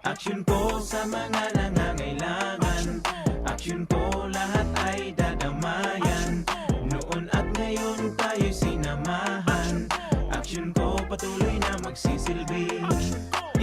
Aksyon ko sa mga nangangailangan, aksyon ko lahat ay dadamayan. Noon at ngayon tayo'y sinamahan, aksyon ko patuloy na magsisilbi.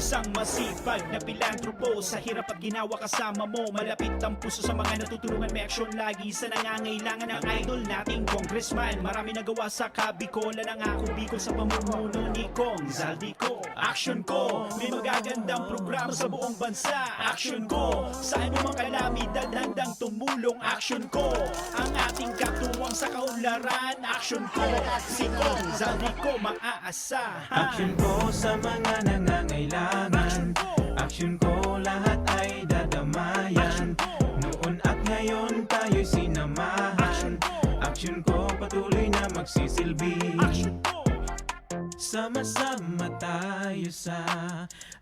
Isang masipag na pilantropo, sa hirap at ginawa kasama mo. Malapit ang puso sa mga natutulungan, may aksyon lagi sa nangangailangan ng idol nating congressman. Marami nagawa sa Kabikolan ang ako Bicol sa pamumuno ni Kong Zaldico. Aksyon ko, may magagandang programa sa buong bansa. Aksyon ko, sa anumang kalamidad handang tumulong. Aksyon ko, ang ating katuwang sa kaunlaran. Aksyon ko, si Kong Zaldico maaasahan. Aksyon ko sa mga nangangailangan, aksyon ko lahat ay dadamayan. Noon at ngayon tayo'y sinamahan, aksyon ko patuloy na magsisilbi. Sama-sama tayo sa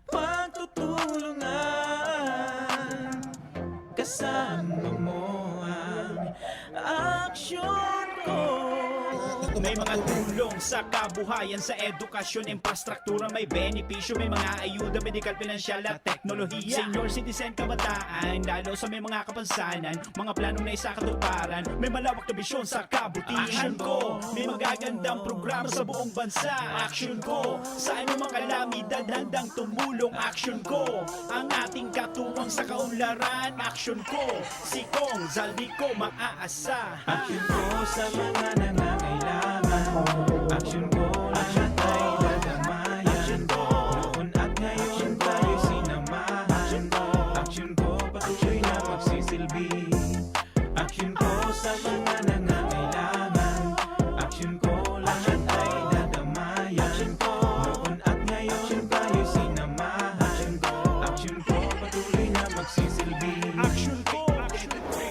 pagtutulungan, kasama mo ang aksyon ko. May mga tulong sa kabuhayan, sa edukasyon, infrastruktura, may benepisyo, may mga ayuda, medikal, pinansyal at teknolohiya. Senior citizen, kabataan, lalo sa may mga kapansanan, mga planong na isakatuparan, may malawak na bisyon sa kabutihan ko. May magagandang programa sa buong bansa. Aksyon ko, sa anumang kalamidad handang tumulong. Aksyon ko, ang ating katuwang sa kaunlaran. Aksyon ko, si Kong Zaldico maaasahan. Aksyon ko sa mga nangangailangan, aksyon ko lahat ay dadamayan. Noon at ngayon tayo'y sinamahan, aksyon ko patuloy na magsisilbi. Aksyon ko sa mga nangangailangan, aksyon ko lahat ay dadamayan. Noon at ngayon tayo'y sinamahan, aksyon ko patuloy na magsisilbi. Aksyon ko, aksyon ko.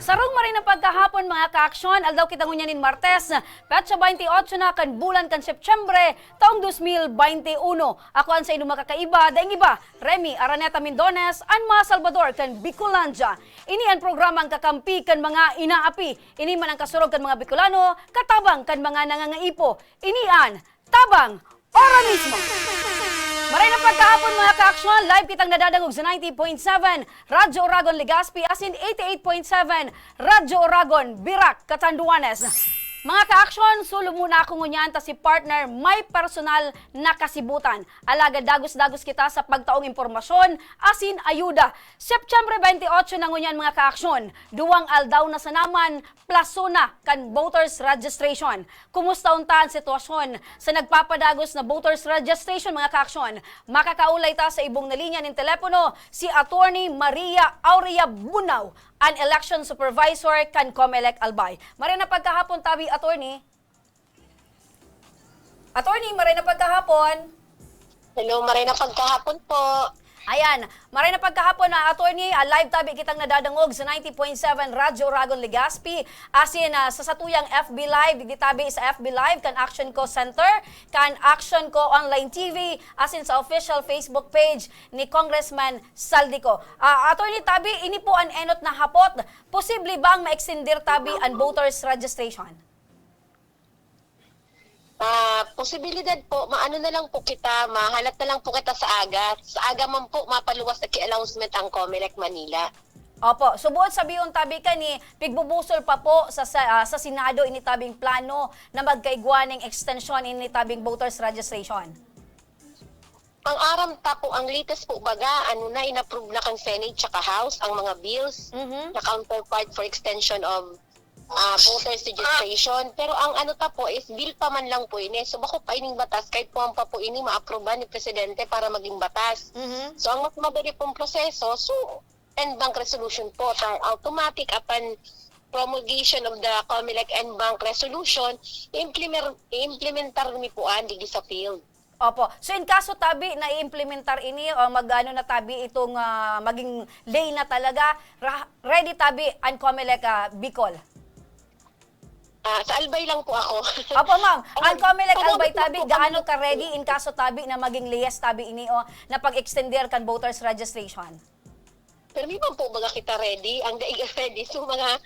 Sarong marin ang pagkahapon mga kaaksyon, aldaw kitang unyanin Martes, petsa 28 na kan bulan kan Setyembre, taong 2021. Ako ang sa inyong makakaiba, daing iba, Remy Araneta Mindones, Anma Salvador kan Bicolandia. Ini ang programang kakampi kan mga inaapi, ini man ang kasurog kan mga Bicolano, katabang kan mga nangangaipo. Ini ang Tabang Ora mismo. Maray na pagkahapon mga kaaksyon, live kitang nadadangog sa 90.7 Radyo Oragon Legazpi as in 88.7 Radyo Oragon Birac, Catanduanes. Mga kaaksyon, sulo muna ako ngunyan ta si partner may personal na kasibutan. Alaga dagos-dagos kita sa pagtaong impormasyon, asin ayuda. Setyembre 28 na ngunyan mga kaaksyon, duwang aldaw na sa naman, plaso na kan voters registration. Kumusta unta ang sitwasyon sa nagpapadagos na voters registration mga kaaksyon? Makakaulay ta sa ibong na linya ng telepono si Attorney Maria Aurea Bunaw, an election supervisor kan Comelec Albay. Maray na pagkahapon tabi, Attorney. Attorney, maray na pagkahapon. Hello, maray na pagkahapon po. Ayan, maray na pagkahapon na Attorney, live tabi kitang nadadangog sa 90.7 Radyo Oragon Legazpi. Asin sa satuyang FB Live, di tabi sa FB Live kan Action Co Center, kan Action Co Online TV, asin sa official Facebook page ni Congressman Zaldico. Attorney tabi, ini po ang enot na hapot. Posible bang ma-extender tabi ang voters registration? Posibilidad po, maano na lang po kita, mahalat na lang po kita sa aga. Sa aga man po, mapaluwas na ki-announcement ang Comelec Manila. Opo, subuot sabiyon tabi ka ni pigbubusol pa po sa Senado ini tabing plano na magkaigwaning extension ini tabing voters registration. Ang aram ta po, ang latest po baga, inapprove na kang Senate tsaka House ang mga bills na counterpart for extension of voters registration. Pero ang ta po is bill pa man lang po ini. So bako pa ining batas kahit po ang pa po ini ma-aproba ni Presidente para maging batas. So ang mas madali pong proseso, so end bank resolution po. Automatic upon promulgation of the Comelec end bank resolution, implementar ni po digi sa field. Opo. So in kaso tabi na i-implementar ini o magano na tabi itong maging lay na talaga, ready tabi ang COMELEC Bicol. Sa Albay lang po ako. Opo, ma'am. Ang COMELEC Opo, Albay tabi, opo, gaano ka ready in kaso tabi na maging liyes tabi ini o na pag-extender kan voters registration? Pero di man po baga kita ready, ang daig ready. So mga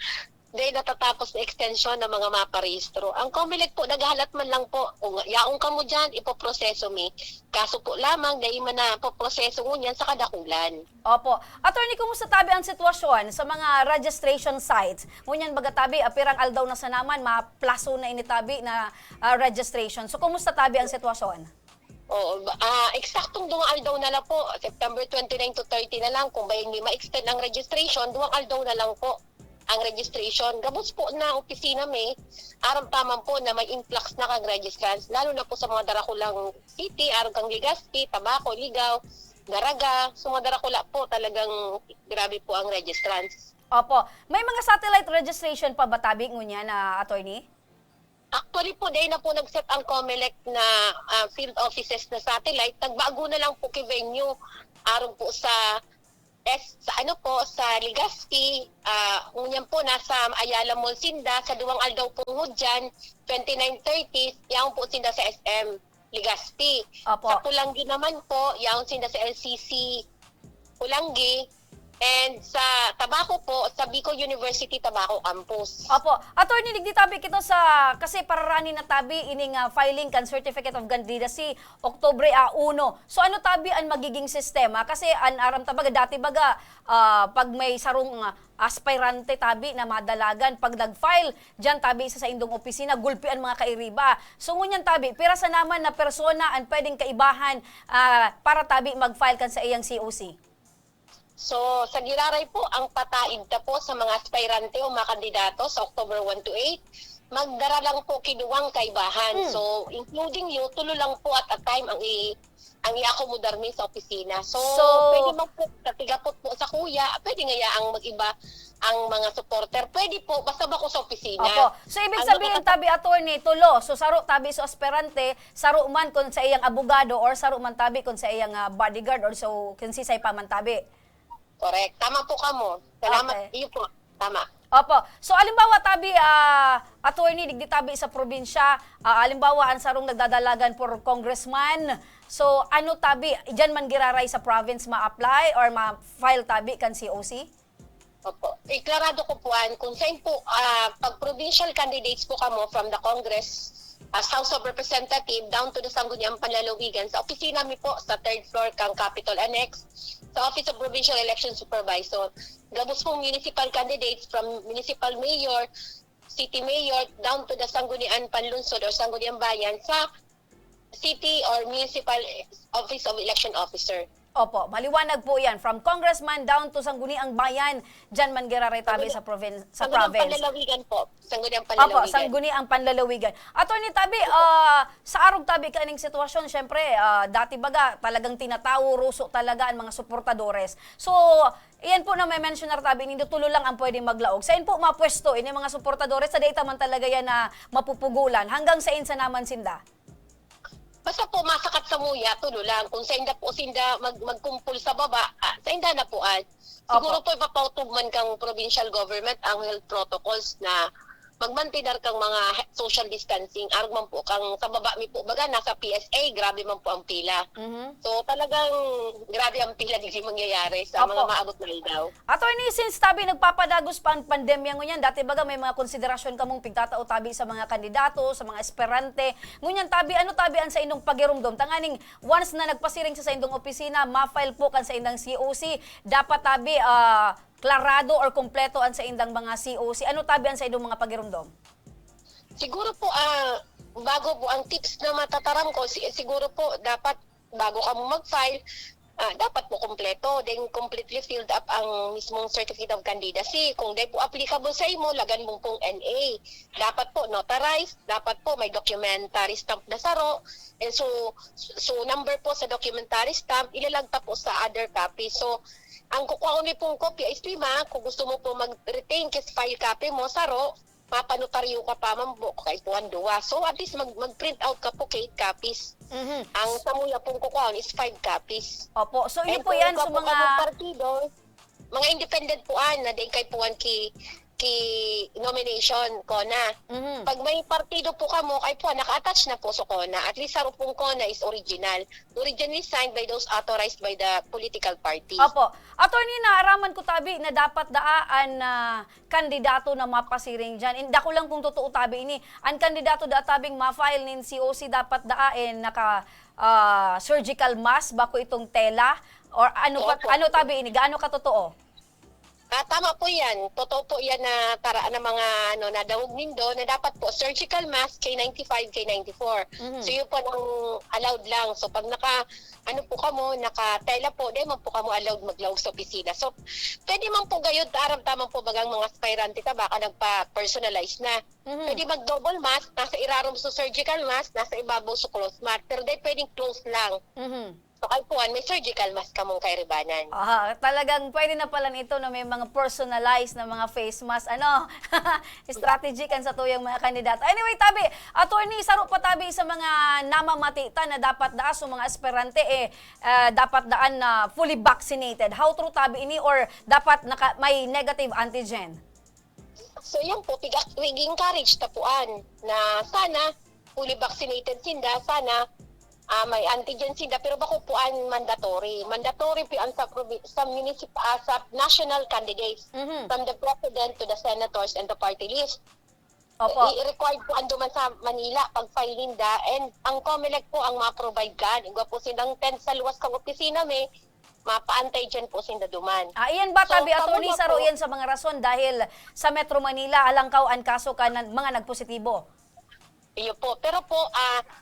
dahil natatapos na extension ng mga maparehistro. Ang COMELEC po, naghahalat man lang po, kung yaong ka mo dyan, ipoproseso mi. Kaso po lamang, dahil man na poproseso mo yan sa kadakulan. Opo. Attorney, kumusta tabi ang sitwasyon sa mga registration sites? Ngunyan baga tabi, apirang aldaw na sa naman, maplaso na initabi na registration. So, kumusta tabi ang sitwasyon? Oo, eksaktong duwang aldaw na lang po, September 29 to 30 na lang, kung bayan ma-extend ang registration, duwang aldaw na lang po ang registration. Gabos po na opisina may, aram taman po na may influx na kang registrants, lalo na po sa mga Darakulang City, aram kang Legazpi, Tabaco, Ligaw, Daraga, sa mga Darakula po talagang grabe po ang registrants. Opo. May mga satellite registration pa ba tabi ngunyan na attorney? Actually po, dahil na po nag-set ang COMELEC na field offices na satellite, nagbago na lang po kay venue, aram po sa sa Legazpi, ngunyan po nasa Ayala Mall Sinda, sa duwang aldaw po dyan, 2930, yaong po sinda sa SM Legazpi. Opo. Sa Pulangi naman po, yaong sinda sa LCC Pulangi, and sa Tabaco po, sa Bicol University Tabaco Campus. Opo. Attorney, digdi tabi kito sa, kasi pararani na tabi ining filing kan Certificate of Candidacy, Oktubre 1. So ano tabi ang magiging sistema? Kasi aram tabaga, dati baga, pag may sarong aspirante tabi na madalagan, pag nag-file, dyan tabi isa sa indong opisina, gulpian mga kairiba. So ngunyan tabi, pira sa naman na persona ang pwedeng kaibahan para tabi mag-file kan sa iyang COC. So, sa Giraray po, ang pataid na po sa mga aspirante o mga kandidato sa October 1 to 8, magdara lang po kinuwang kaibahan. So, including you, tulo lang po at a time ang i-accommodar mi sa opisina. So pwede mo po, katigapot po sa kuya, pwede nga ang mag-iba ang mga supporter. Pwede po, basta ba ko sa opisina. Opo. So, ibig sabihin, tabi attorney, tulo. So, saro tabi sa aspirante, saro man kung sa iyang abogado or saro man tabi kung sa iyang bodyguard or so kung si say paman tabi. Correct. Tama po ka mo. Salamat. Okay. Iyo po. Tama. Opo. So, alimbawa tabi, attorney, digdi tabi sa probinsya, alimbawa, ang sarong nagdadalagan for congressman. So, ano tabi, dyan man giraray sa province ma-apply or ma-file tabi kan COC? Opo. Iklarado ko po, kung saan po, pag provincial candidates po kamo from the Congress, as House of Representative, down to the Sangguniang Panlalawigan, sa opisina mi po, sa 3rd floor kang Capitol Annex, sa Office of Provincial Election Supervisor. Gabos pong municipal candidates from municipal mayor, city mayor, down to the Sangguniang Panlunsod or Sangguniang Bayan sa city or municipal office of election officer. Opo, maliwanag po yan. From congressman down to Sangguniang Bayan, dyan man giraray tabi sa province. Sangguniang Panlalawigan po. Sangguniang Panlalawigan. Opo, Sangguniang Panlalawigan. Attorney tabi, sa arog tabi kaning sitwasyon, syempre, dati baga, talagang tinatawo, ruso talaga ang mga suportadores. So, iyan po na may mentioner tabi, hindi tulo lang ang pwede maglaog. Sa po mapwesto, ini mga suportadores, sa data man talaga yan na mapupugulan. Hanggang sa insa naman sinda? Basta po masakat sa muya, tulo lang. Kung sa inda po sinda magkumpul sa baba, sa inda na po siguro po ipapautugman kang provincial government ang health protocols na magmantinar kang mga social distancing. Arugman po kang sa baba mi po baga nasa PSA, grabe man po ang pila. So talagang grabe ang pila di mangyayari sa mga maabot na daw. Attorney, since tabi nagpapadagos pa ang pandemya ngunyan, dati baga may mga konsiderasyon kamong pigtatao tabi sa mga kandidato, sa mga aspirante. Ngunyan tabi, ano tabi ang sa indong pagirumdom? Tanganing once na nagpasiring sa indong opisina, ma-file po kan sa indang COC, dapat tabi klarado or kompleto an sa indang mga COC. Ano tabi ang sa indong mga pagirumdom? Siguro po, bago po ang tips na matataram ko, siguro po dapat bago ka mo mag-file, dapat po kompleto. Then completely filled up ang mismong Certificate of Candidacy. Kung di po applicable sa imo, lagan mo pong NA. Dapat po notarized, dapat po may documentary stamp na saro. And so number po sa documentary stamp, ilalagta po sa other copy. So, ang kukuha ko ni pong kopya is lima. Kung gusto mo po mag-retain, kasi file copy mo, saro. mapanotaryo ka pa mambo kay puan duwa. So at least mag-print out ka po 8 copies. Ang samuya pong kukuha is 5 copies. Opo, so yun And po yan sa kung mga... partido, mga independent puan na din kay puan ki nomination ko na. Pag may partido po kamo kay puan naka-attach na po sa kona. At least sa pong kona is original. Originally signed by those authorized by the political party. Opo. Attorney, naaraman ko tabi na dapat daan na kandidato na mapasiring dyan. Hindi ko lang kung totoo tabi ini. Ang kandidato da tabing ma-file nin COC dapat daan naka surgical mask bako itong tela or ano pa, Opo. ano tabi ini? Gaano ka totoo? Tama po yan. Totoo po yan na tara na mga nadawog nindo na dapat po surgical mask K95, K94. So yun po ang allowed lang. So pag po kamo, naka-tela po, di man po kamo allowed maglawag sa opisina. So pwede man po gayud, aram-tamang po bagang mga aspirante ta, baka nagpa-personalize na. Pwede mag-double mask, nasa irarom sa surgical mask, nasa ibabaw sa closed mask. Pero di pwedeng close lang. So kay puan, may surgical mask ka mong kairibanan. Talagang pwede na pala nito na may mga personalized na mga face mask. Strategy kan sa tuyang mga kandidato. Anyway, tabi, attorney, saro pa tabi sa mga namamatita na dapat daan sa mga aspirante, dapat daan na fully vaccinated. How true tabi ini or dapat may negative antigen? So yan po, encourage tapuan na sana fully vaccinated sinda, sana may antigen sinda, pero bako puan mandatory. Mandatory po ang sa national candidates from the president to the senators and the party list. Opo. I-required po ando man sa Manila pag file ninda, and ang COMELEC po ang ma-provide kan. Igwa po silang tent sa luwas kang opisina may mapaantay dyan po sinda duman. Iyan ba tabi, So, attorney, tama saro po. yan sa mga rason dahil sa Metro Manila alangkaw ang kaso ka ng mga nagpositibo? Iyo po. Pero po,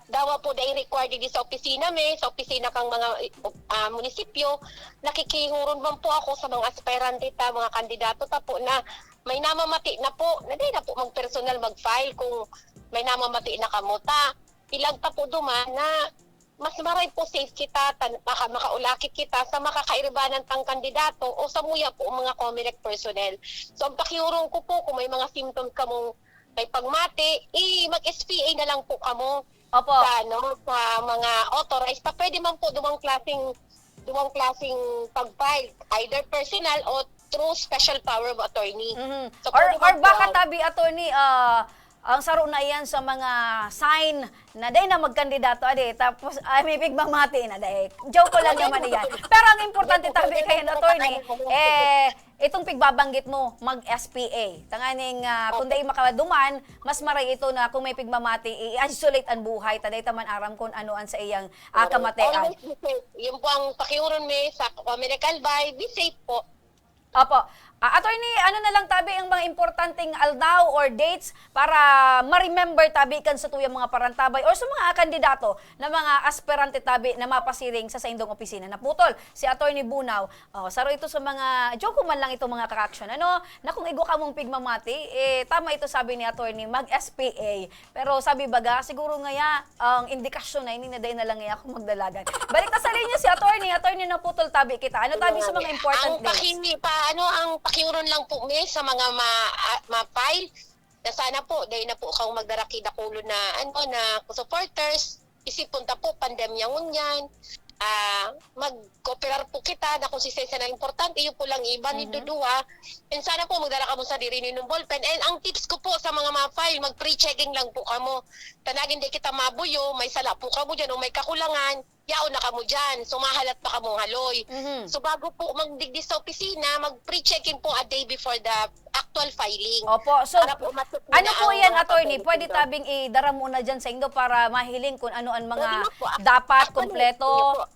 dawa po dahil required din sa opisina sa opisina kang mga munisipyo, nakikihuron man po ako sa mga aspirante ta, mga kandidato ta po na may namamati na po, na di na po mag-personal mag-file kung may namamati na kamuta. Ilag ta po duman na mas maray po safe kita, makaulakit kita sa makakairibanan tang kandidato o sa muya po mga COMELEC personnel. So ang pakiurong ko po kung may mga symptoms kamong may pagmati, mag-SPA na lang po kamo. Opo. Sa mga authorized pa. Pwede man po dumang klaseng pag-file, either personal o through special power of attorney. So, Or pwede man po baka tabi, attorney, ang saro na yan sa mga sign na day na magkandidato tapos may pigmamati na day. Joke ko lang naman yan. Pero ang importante tabi kayo, attorney, itong pigbabanggit mo, mag-SPA. Tanganing kung day makaduman, mas maray ito na kung may pigmamati, i-isolate ang buhay, taday taman aram kung ano ang sa iyang kamatean. Always be safe. Yung po ang pakiuron sa COMELEC Albay, be safe po. Opo. Attorney, ano na lang tabi ang mga importanteng aldaw or dates para ma-remember tabi kan sa tuyang mga parantabay or sa mga kandidato na mga aspirante tabi na mapasiring sa indong opisina. Naputol si Attorney Bunaw. Saro ito sa mga, joke man lang ito mga ka-action. Na kung igo ka mong pigmamati, tama ito sabi ni Attorney, mag-SPA. Pero sabi baga, siguro ngaya, ang indikasyon na ininaday na lang ngaya kung magdalagan. Balik na sa linya si Attorney Naputol tabi kita. Ano tabi sa mga important dates? Ang pakiuron lang po sa mga ma-file na sana po dahil na po kang magdaraki-dakulo na na supporters, isipon ta po pandemya ngunyan, mag-cooperar po kita na kung sisensya na importante, yun po lang iba ni Dudua, and sana po magdala ka mo sa diri ni ballpen. And ang tips ko po sa mga ma-file, mag-pre-checking lang po kamo. Tanagin di kita mabuyo, may sala po kamo dyan o may kakulangan, yaon na kamo dyan, so mahalat pa kamong haloy. So bago po magdigdi sa opisina, mag-pre-checking po a day before the actual filing. Opo, so Para po matukod na ano po ang yan, mga attorney? papel Pwede dito. tabing idara muna dyan sa Indo para mahiling kung ano ang mga Pwede na po. dapat, Actually, kompleto. yun po.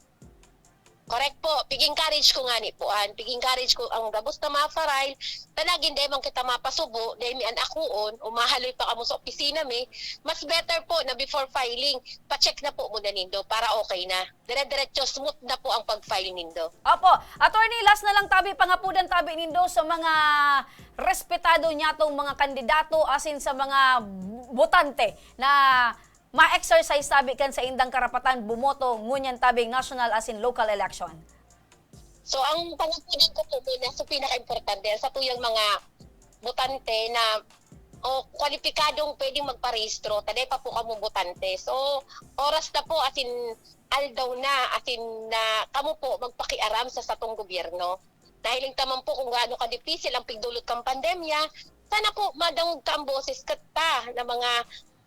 Correct po. Pig-encourage ko nga ni po. Pig-encourage ko ang gabos na ma-file. Tanagin dahil man kita mapasubo, dahil mi anakuon, umahaloy pa kamo sa opisina mas better po na before filing, pa-check na po muna nindo para okay na. Dire-diretso, smooth na po ang pag-filing nindo. Opo, attorney, last na lang tabi, pangapudan tabi nindo sa mga respetado niya tong mga kandidato asin sa mga botante na ma-exercise tabi kan sa indang karapatan bumoto ngunyan tabing national as in local election. So ang pangapunan ko po muna sa pinaka-importante sa tuyang mga botante na o kwalipikadong pwedeng magparehistro, taday pa po kamo botante. So, oras na po, asin aldaw na, asin na kamo po magpakiaram sa satong gobyerno. Dahil taman po kung gaano ka-difícil ang pigdulot kang pandemya, sana po madangog ka ang boses kata na mga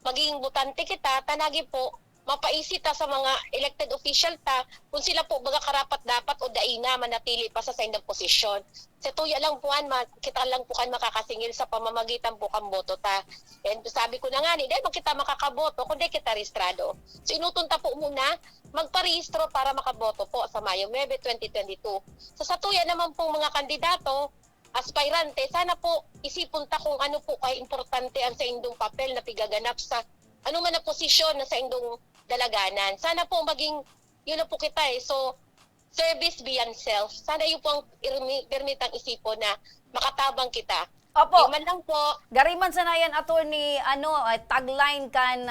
magiging botante kita, tanagi po, mapaisita sa mga elected official ta kung sila po baga karapat dapat o daina manatili pa sa indang posisyon. Sa tuya lang po kita lang po kan makakasingil sa pamamagitan po kang boto ta. And sabi ko na nga ni, dahil kita makakaboto kundi kita rehistrado. So inutunta po muna magparehistro para makaboto po sa Mayo 9, 2022. So sa tuya naman pong mga kandidato, aspirante, sana po isipon ta kung ano po kay importante ang sa indong papel na pigaganap sa ano man na posisyon na sa indong dalaganan. Sana po maging, yun na po kita eh. So, service beyond self. Sana yun po ang permitang isipon na makatabang kita. Opo. Yung man lang po, Gariman sanayan attorney tagline kan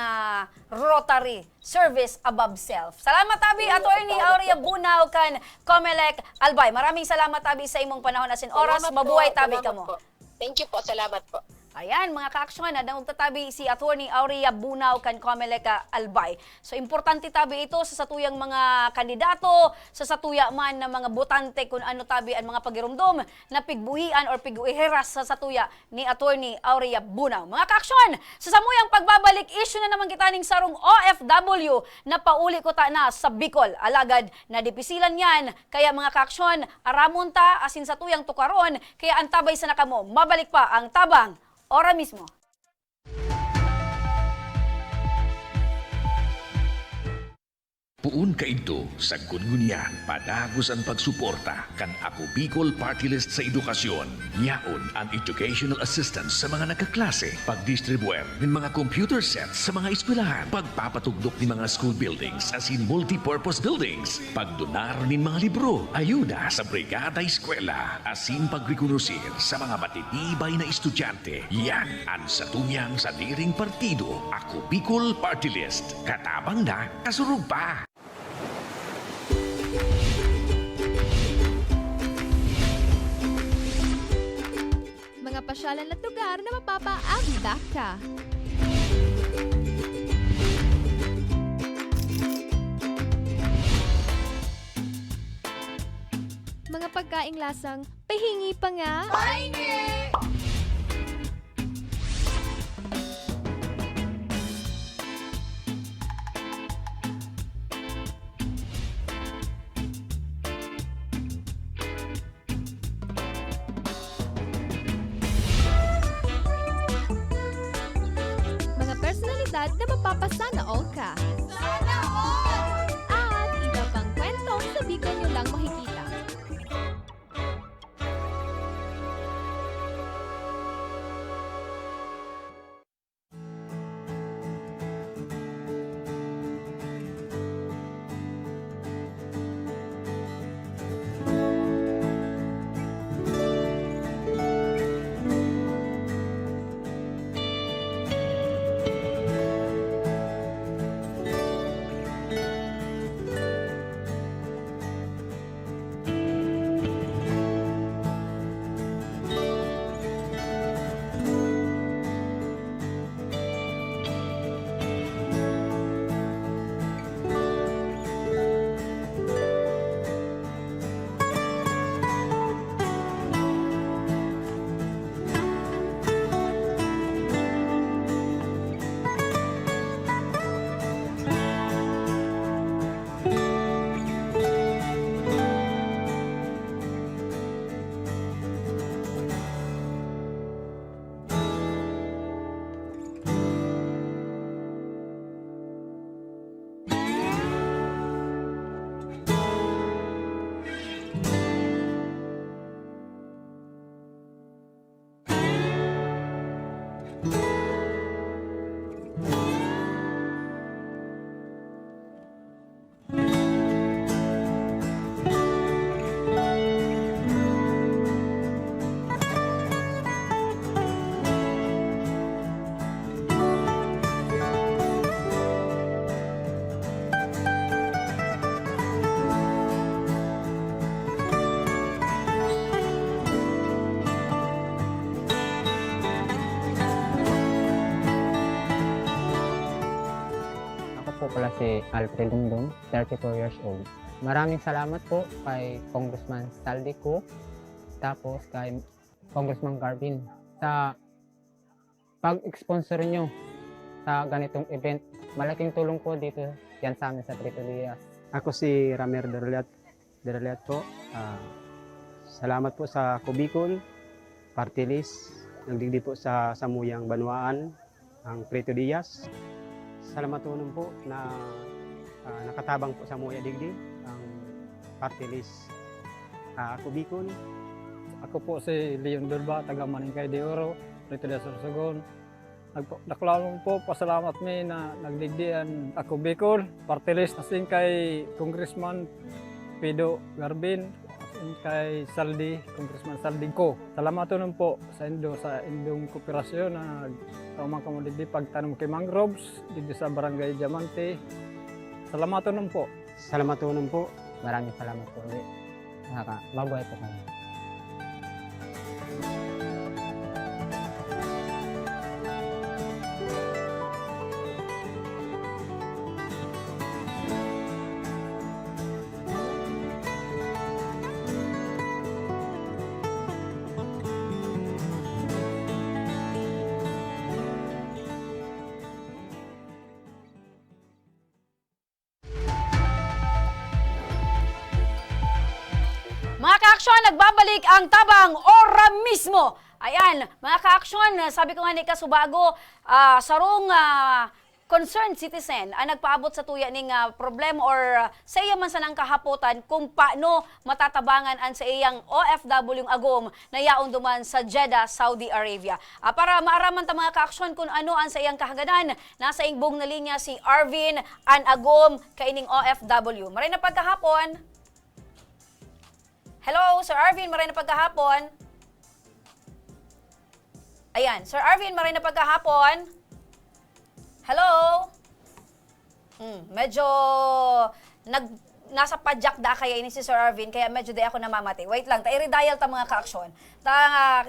Rotary, service above self. Salamat abi attorney Aurea Bunaw kan Comelec Albay. Maraming salamat abi sa imong panahon asin oras. salamat po, Mabuhay tabi salamat kamo. po. Thank you po. Salamat po. Ayan, mga ka-aksyon, nadamog tatabi si Attorney Aurea Bunaw kan Comelec Albay. So, importante tabi ito sa satuyang mga kandidato, sa satuya man na mga botante kung ano tabi ang mga pagirumdom na pigbuhian or piguiheras sa satuya ni Attorney Aurea Bunaw. Mga ka-aksyon, sa samuyang pagbabalik, issue na naman kita ning sarong OFW na pauli ko ta na sa Bicol. Alagad na dipisilan yan, kaya mga ka-aksyon, aramon ta asin satuyang tukaron, kaya antabay sa nakamo, mabalik pa ang tabang ora mismo. Puun kaidto sa Gungunyan, padagos ang pagsuporta kan Ako Bicol Party List sa edukasyon. Yaon ang educational assistance sa mga nagkaklase, pagdistribuer ng mga computer sets sa mga eskwelahan, pagpapatugdok ng mga school buildings as in multi-purpose buildings, pagdonar ng mga libro, ayuda sa brigada eskwela, asin pagrekonusir sa mga matitibay na estudyante. Yan ang satuyang sa diring partido, Ako Bicol Party List. Katabang na, kasurug pa! Mga pasyalan at lugar na mapapaabda ka. Mga pagkaing lasang pahingi pa nga. Pahingi! Mga personalidad na mapapasana all ka. Sana all! At iba pang kwento sa Bicol nyo lang makikita. po pala si Alfred Lundong, 34 years old. Maraming salamat po kay Congressman Saldico, tapos kay Congressman Garvin sa pag-sponsor nyo sa ganitong event. Malaking tulong po dito yan sa amin sa Trito Diaz. Ako si Ramer Dereliat po. Salamat po sa Kubicol, Party List, nagdigdi po sa Samuyang Banwaan, ang Trito Diaz. Salamat po na nakatabang po sa Muya Digdi, ang Party List Kubicol. Ako po si Leon Durba, taga Maningkay de Oro, Trito Diaz Sorsogon. Nakulalong po, pasalamat mi na nagdigdian ako Bicol, party list asin kay Congressman Pido Garbin, asin kay Saldi, Congressman Saldi ko. Salamat nun po sa indong kooperasyon na nagtamang kamo digdi pagtanom kay mangroves, digdi sa Barangay Diamante. Salamat nun po. Salamat po. Maraming salamat po ulit. Mabuhay po kami. Mga ka-aksyon, nagbabalik ang tabang ora mismo. Ayan, mga ka-aksyon, sabi ko nga ni Kasubago, sarong concerned citizen ang nagpaabot sa tuya ning problema or sa iya man sa nang kahapotan kung paano matatabangan ang sa iyang OFW yung agom na yaon duman sa Jeddah, Saudi Arabia. Para maaraman ta mga ka-aksyon kung ano ang sa iyang kahagadan, nasa ingbong na linya si Arvin an agom kaining OFW. Maray na pagkahapon. Hello, Sir Arvin, maray na pagkahapon. Ayan, Sir Arvin, maray na pagkahapon. Hello? Medyo nasa padyak da kaya ini si Sir Arvin, kaya medyo di ako namamati. Wait lang, i-redial ta mga ka-aksyon.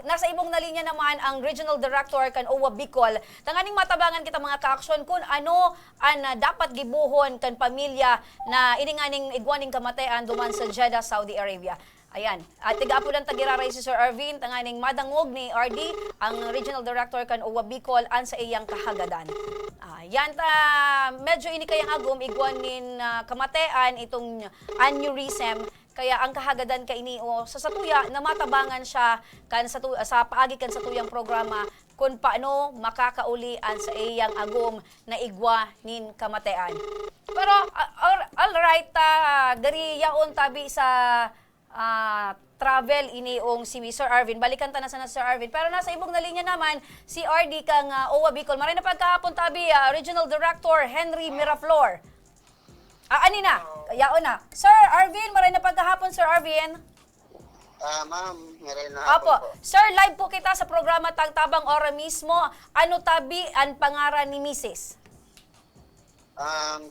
Nasa ibong na linya naman ang Regional Director kan OWA Bicol. Tanganing matabangan kita mga ka-aksyon kung ano ang dapat gibuhon kan pamilya na ininganing igwaning kamatayan duman sa Jeddah, Saudi Arabia. Ayan, at tiga-apulan tagiraray si Sir Arvin, tanganing madangog ni RD, ang Regional Director kan OWA Bicol, an sa iyang kahagadan. Yan medyo ini kayang agom, igwanin kamatean itong aneurysm, kaya ang kahagadan ka ini sa satuya na matabangan siya kan sa paagi kan satuyang programa kung paano makakaulian sa iyang agom na igwanin kamatean. Pero alright, dari yaon tabi sa travel iniong si Sir Arvin. Balikan ta na sa Sir Arvin. Pero nasa ibong na linya naman, si RD kang OWA Bicol. Maray na pagkahapon tabi, Regional Director Henry Miraflor. Anina, yaon na. Sir Arvin, maray na pagkahapon, Sir Arvin. Ma'am, maray na Apo. po. Sir, live po kita sa programa Tagtabang Ora mismo. Ano tabi ang pangaran ni Mrs.?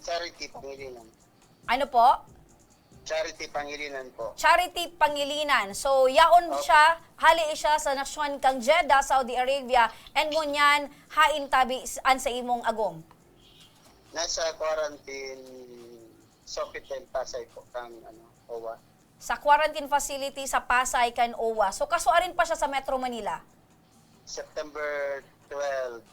Charity Pangilinan. Ano po? Charity Pangilinan po. Charity Pangilinan. So, yaon siya, hali siya sa nasyon kang Jeddah, Saudi Arabia, and ngunyan, hain tabi an sa imong agom. Nasa quarantine, Sofitel, Pasay po, kang OWA. Sa quarantine facility sa Pasay kan OWA. So, kasuarin pa siya sa Metro Manila. September 12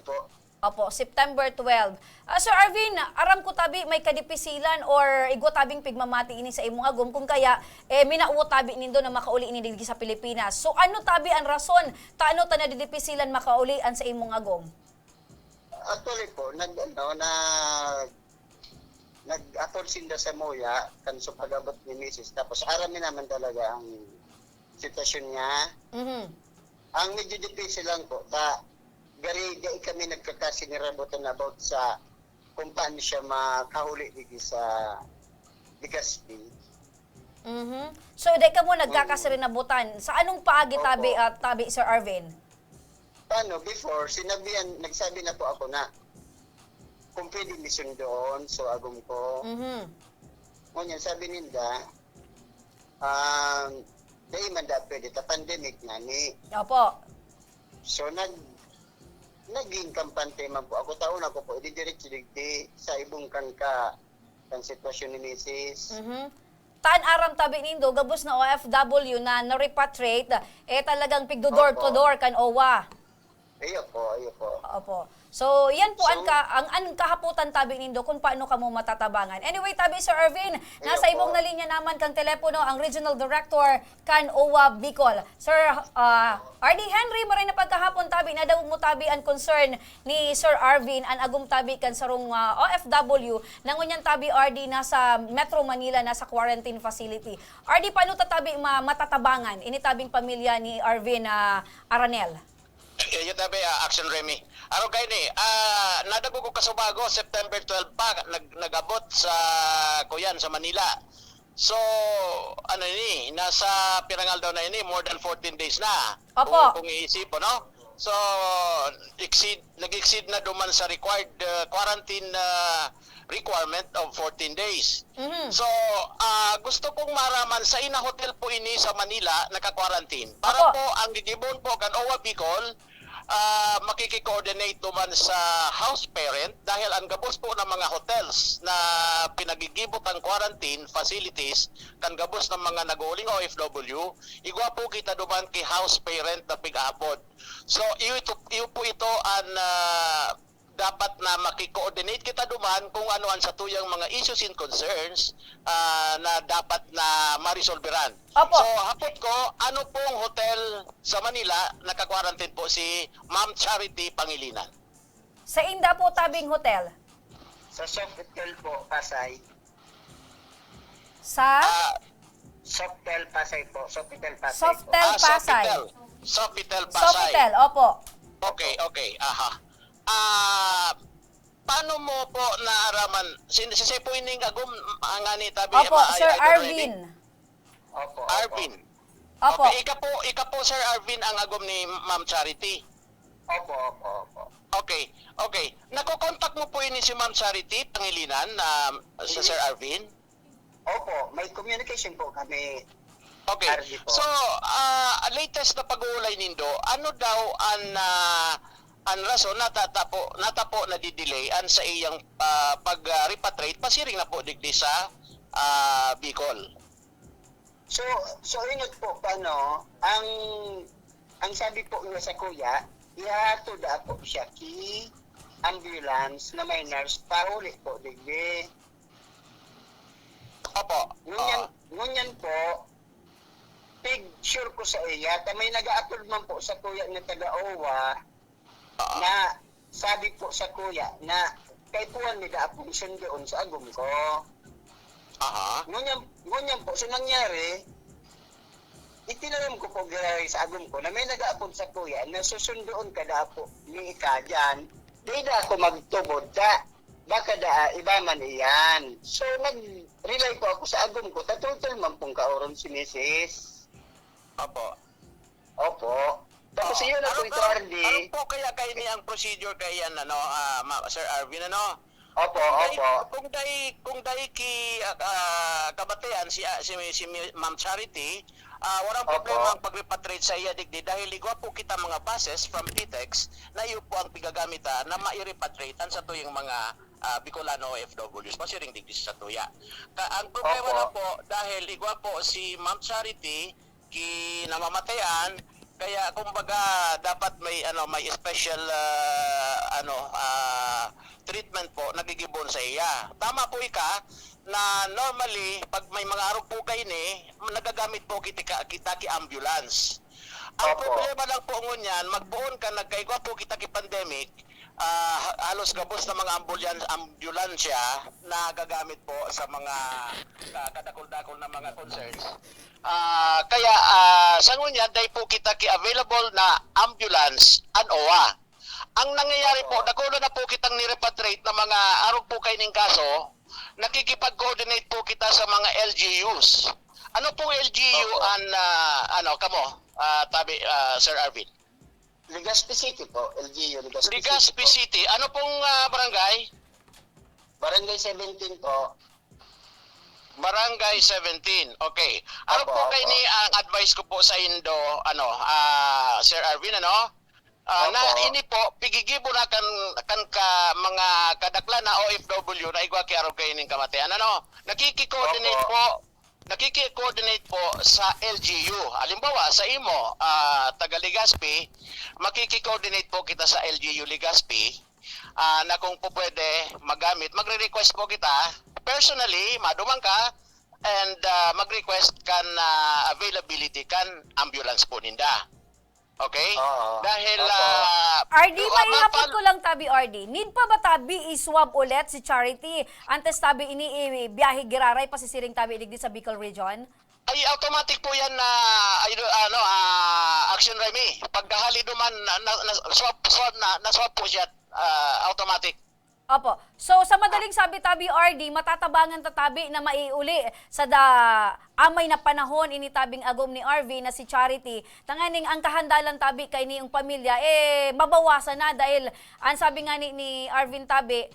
po. Opo, September 12. Sir Arvin, aram ko tabi may kadipisilan or igwa tabing pigmamati ini sa imong agom kung kaya minauwo tabi nindo na makauli ini dili sa Pilipinas. So ano tabi ang rason taano ta nadidipisilan makaulian sa imong agom? Actually po, nag-atol sinda sa Moya kan sa pag-abot ni Mrs. Tapos arami naman talaga ang sitwasyon niya. Ang medyo dipisi lang po, gari kami nagkakasinirabutan about sa kung paano siya makahuli dito sa Legazpi. So, di ka mo nagkakasirinabutan. Sa anong paagi tabi, Sir Arvin? Paano? Before, nagsabi na po ako na kung pwede mission doon, so agom ko. Ngunyan, sabi ninda, dahil man da pwede, ta pandemic na ni. Opo. So, naging kampante man po ako. Taon ako po, didiretso digdi sa ibong kan sitwasyon ni Mrs. Taan aram tabi nindo, gabos na OFW na na-repatriate, talagang pigdo door to door kan OWA. Iyo po. Opo. So, yan po ang kahaputan tabi nindo kung paano ka mo matatabangan. Anyway, tabi Sir Arvin, nasa Iyo ibong po. na linya naman kang telepono ang Regional Director kan OWA Bicol. Sir RD Henry, maray na pagkahapon tabi na daw mo tabi ang concern ni Sir Arvin an agum tabi kan sarong OFW nangunyan tabi RD nasa Metro Manila nasa quarantine facility. RD, paano tatabi matatabangan ini tabing pamilya ni Arvin Aranel? Yung tabi, Action Remy. Araw kayo ni, nadago ko kasubago, September 12 pa, nag-abot sa Kuyan, sa Manila. So, ano ini, nasa Pirangal daw na ini, more than 14 days na. Opo. Kung iisip, no? So, nag-exceed na duman sa required quarantine requirement of 14 days. So, gusto kong maraman sa ina hotel po ini sa Manila, naka-quarantine. Para Opo. po, ang gigibon po kan OWA Bicol, makiki-coordinate duman sa house parent dahil ang gabos po ng mga hotels na pinagigibot ang quarantine facilities kan gabos ng mga nag-uuling OFW, igwa po kita duman kay house parent na pig-abot. So, iyo po ito ang dapat na makikoordinate kita duman kung ano ang sa tuyang mga issues and concerns na dapat na marisolveran. Opo. So, hapot ko, ano pong hotel sa Manila, naka-quarantine po si Ma'am Charity Pangilinan. Sa Inda po tabing hotel. Sa Sofitel po, Pasay. Sa Sofitel Pasay po. Sofitel Pasay po. Softel Pasay. Sofitel Pasay. Sofitel, opo. Okay. Aha. Paano mo po naaraman? Si po ining agum ang ani tabi. Opo, Sir Arvin. Opo. Arvin. Opo. Okay, ika po Sir Arvin ang agum ni Ma'am Charity. Opo. Okay. Nako-contact mo po ini si Ma'am Charity Pangilinan sa Sir Arvin? Opo, may communication po kami. Okay. Arvin po. So, latest na pag-uulay nindo, ano daw ang rason natapo na didelay an sa iyang pag-repatriate pasiring na po digdi sa Bicol. So ingot po paano ang sabi po nga sa kuya, ihatod po siya ki ambulance na may nurse pauli po digdi. Opo. Ngunyan po big sure ko sa iya ta may nag-aatod man po sa kuya na taga-OWA na sabi po sa kuya na kay puwan ni daapong sundoon sa agum ko. Aha. Ngunyan po, so nangyari, itinalam ko po gari sa agum ko na may nag-aapon sa kuya na susundoon ka da po ni ika dyan, di da ako magtubod da, baka da iba man iyan. So nag-rely po ako sa agum ko, tatutol man pong kauron si Mrs. Opo. Tapos yun na po ito, RD. Ano po kaya kayo ni ang procedure kay yan, Sir Arvin, ano? Opo. Kung dahil ki kabatean si Ma'am Charity, walang problema ang pag-repatriate sa iya digdi dahil igwa po kita mga buses from PTEX na iyo po ang pigagamita na ma-repatriate sa tuyong mga Bicolano OFWs pasiring digdi sa tuya. Ang problema na po dahil igwa po si Ma'am Charity ki namamatayan kaya kumbaga dapat may special treatment po nagigibon sa iya. Tama po ika na normally pag may mga araw po kayo ni nagagamit po kita ki ambulance. Ang problema lang po ngunyan magbuon ka nagkaigwa po kita ki pandemic halos gabos na mga ambulansya na gagamit po sa mga kadakol-dakol na mga concerns. Kaya sa ngunya dahil po kita ki-available na ambulance and OWA. Ang nangyayari po, nagulo na po kitang nirepatriate na mga arog po kayo ng kaso, nakikipag-coordinate po kita sa mga LGUs. Ano pong LGU tabi Sir Arvin? Legazpi City po, LGU Legazpi City. Ano pong barangay? Barangay 17 po. Barangay 17. Okay. Ano po kayo ni ang advice ko po sa Indo, Sir Arvin, Na ini po pigigibo na kan ka mga kadaklan na OFW na igwa kay araw kay ning kamatayan. Ano? Nakiki-coordinate po sa LGU. Halimbawa sa imo taga Legazpi, makiki-coordinate po kita sa LGU Legazpi na kung po pwede magamit. Magre-request po kita personally, madumang ka and mag-request kan availability kan ambulance po ninda. Okay? Dahil RD, maihapon ko lang tabi RD. Need pa ba tabi i-swab ulit si Charity? Antes tabi ini biyahe giraray pasisiring tabi digdi sa Bicol Region? Ay automatic po yan na action Remy. Pagkahali duman na swab po siya automatic. Opo. So, sa madaling sabi tabi RD, matatabangan tatabi na maiuli sa amay na panahon ini tabing agom ni RV na si Charity. Tanganing ang kahandalan tabi kay niyong pamilya, mabawasan na dahil ang sabi nga ni Arvin tabi,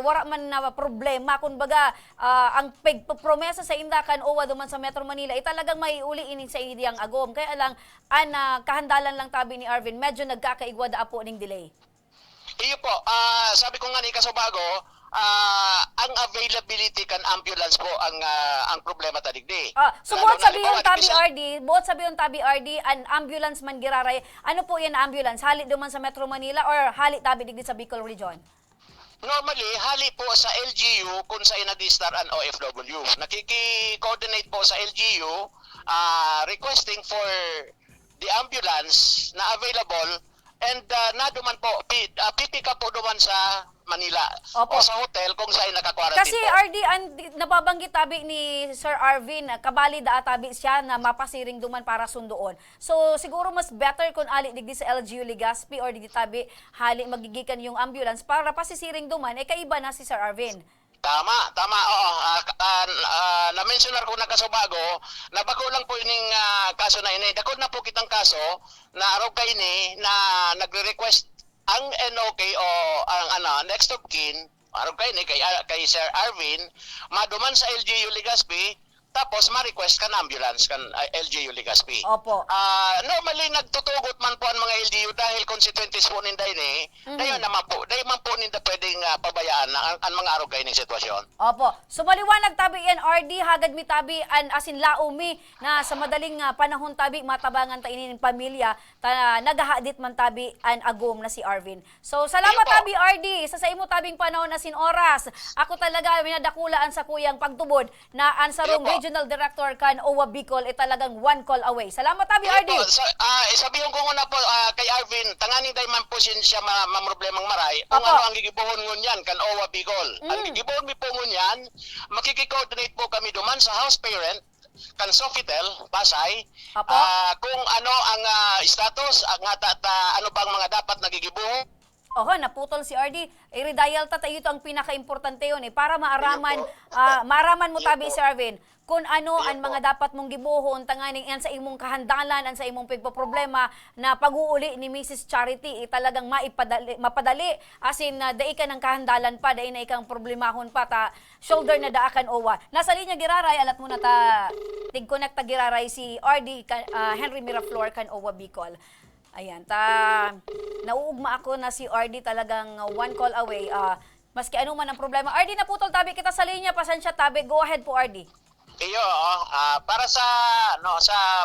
wala man na problema. Kung baga, ang pagpromesa sa Indakan Owa duman sa Metro Manila, talagang maiuli ini sa idiyang agom. Kaya lang, kahandalan lang tabi ni Arvin, medyo nagkakaigwa da po ning delay. Iyo po, sabi ko nga ni Kasubago, ang availability kan ambulance po ang problema tadigdi. So buot sabihin tabi RD, an ambulance man giraray, ano po yan ambulance? Hali duman sa Metro Manila or hali tabi digdi sa Bicol Region? Normally, hali po sa LGU kung saan nag-star an OFW. Nakiki-coordinate po sa LGU requesting for the ambulance na available. And naduman po, pipick up po duman sa Manila. Opo. O sa hotel kung saan naka-quarantine Kasi po. RD, nababanggit tabi ni Sir Arvin, kabali da tabi siya na mapasiring duman para sundoon. So siguro mas better kung ali digdi sa LGU Legazpi or digdi tabi hali magigikan yung ambulance para pasisiring duman, kaiba na si Sir Arvin. Tama, oo. Na-mentionar ko na Kasubago, na bako lang po ining kaso na ini. Dakod na po kitang kaso na araw kay ini na nagre-request ang NOK o ang next of kin, araw kay ini kay Sir Arvin, maduman sa LGU Legazpi, tapos ma-request ka na ambulance kan LGU Legazpi. Opo. Normally nagtutugot man po ang mga LGU dahil constituencies po ninda ini. Dayon naman po ninda pwedeng pabayaan ang mga arugay ng sitwasyon. Opo. So maliwanag tabi yan RD, hagad mi tabi asin laumi na sa madaling panahon tabi matabangan ta inin pamilya nagahadit man tabi an agom na si Arvin. So salamat tabi RD sa imo tabing panahon asin oras. Ako talaga minadakulaan sa kuyang pagtubod na ang sarong Regional Director kan Owa Bicol talagang one call away. Salamat tabi RD. Sabihin ko muna po kay Arvin, tanganin day man po siya mamroblemang maray. Kung ano ang gigibuhon ngun yan kan Owa Bicol. Ang gigibuhon mi po ngun yan, makiki-coordinate po kami duman sa house parent kan Sofitel Pasay. Kung ano ang status ano bang mga dapat nagigibuhon. Naputol si RD. I-redial tayo ito ang pinaka-importante yun para maaraman mo tabi si Arvin kung ano ang mga dapat mong gibuhon, tanganing yan sa imong kahandalan, ang sa imong pagpaproblema na pag-uuli ni Mrs. Charity, talagang mapadali, asin dai ka ng kahandalan pa, dai na ikang problemahon pa, shoulder na daakan Owa. Nasa linya giraray, alat mo na tig-connect giraray si RD, Henry Miraflor kan Owa Bicol. Ayan, nauugma ako na si RD talagang one call away. Maski ano man ang problema. RD, naputol tabi kita sa linya, pasensya tabi. Go ahead po, RD. Iyo, para sa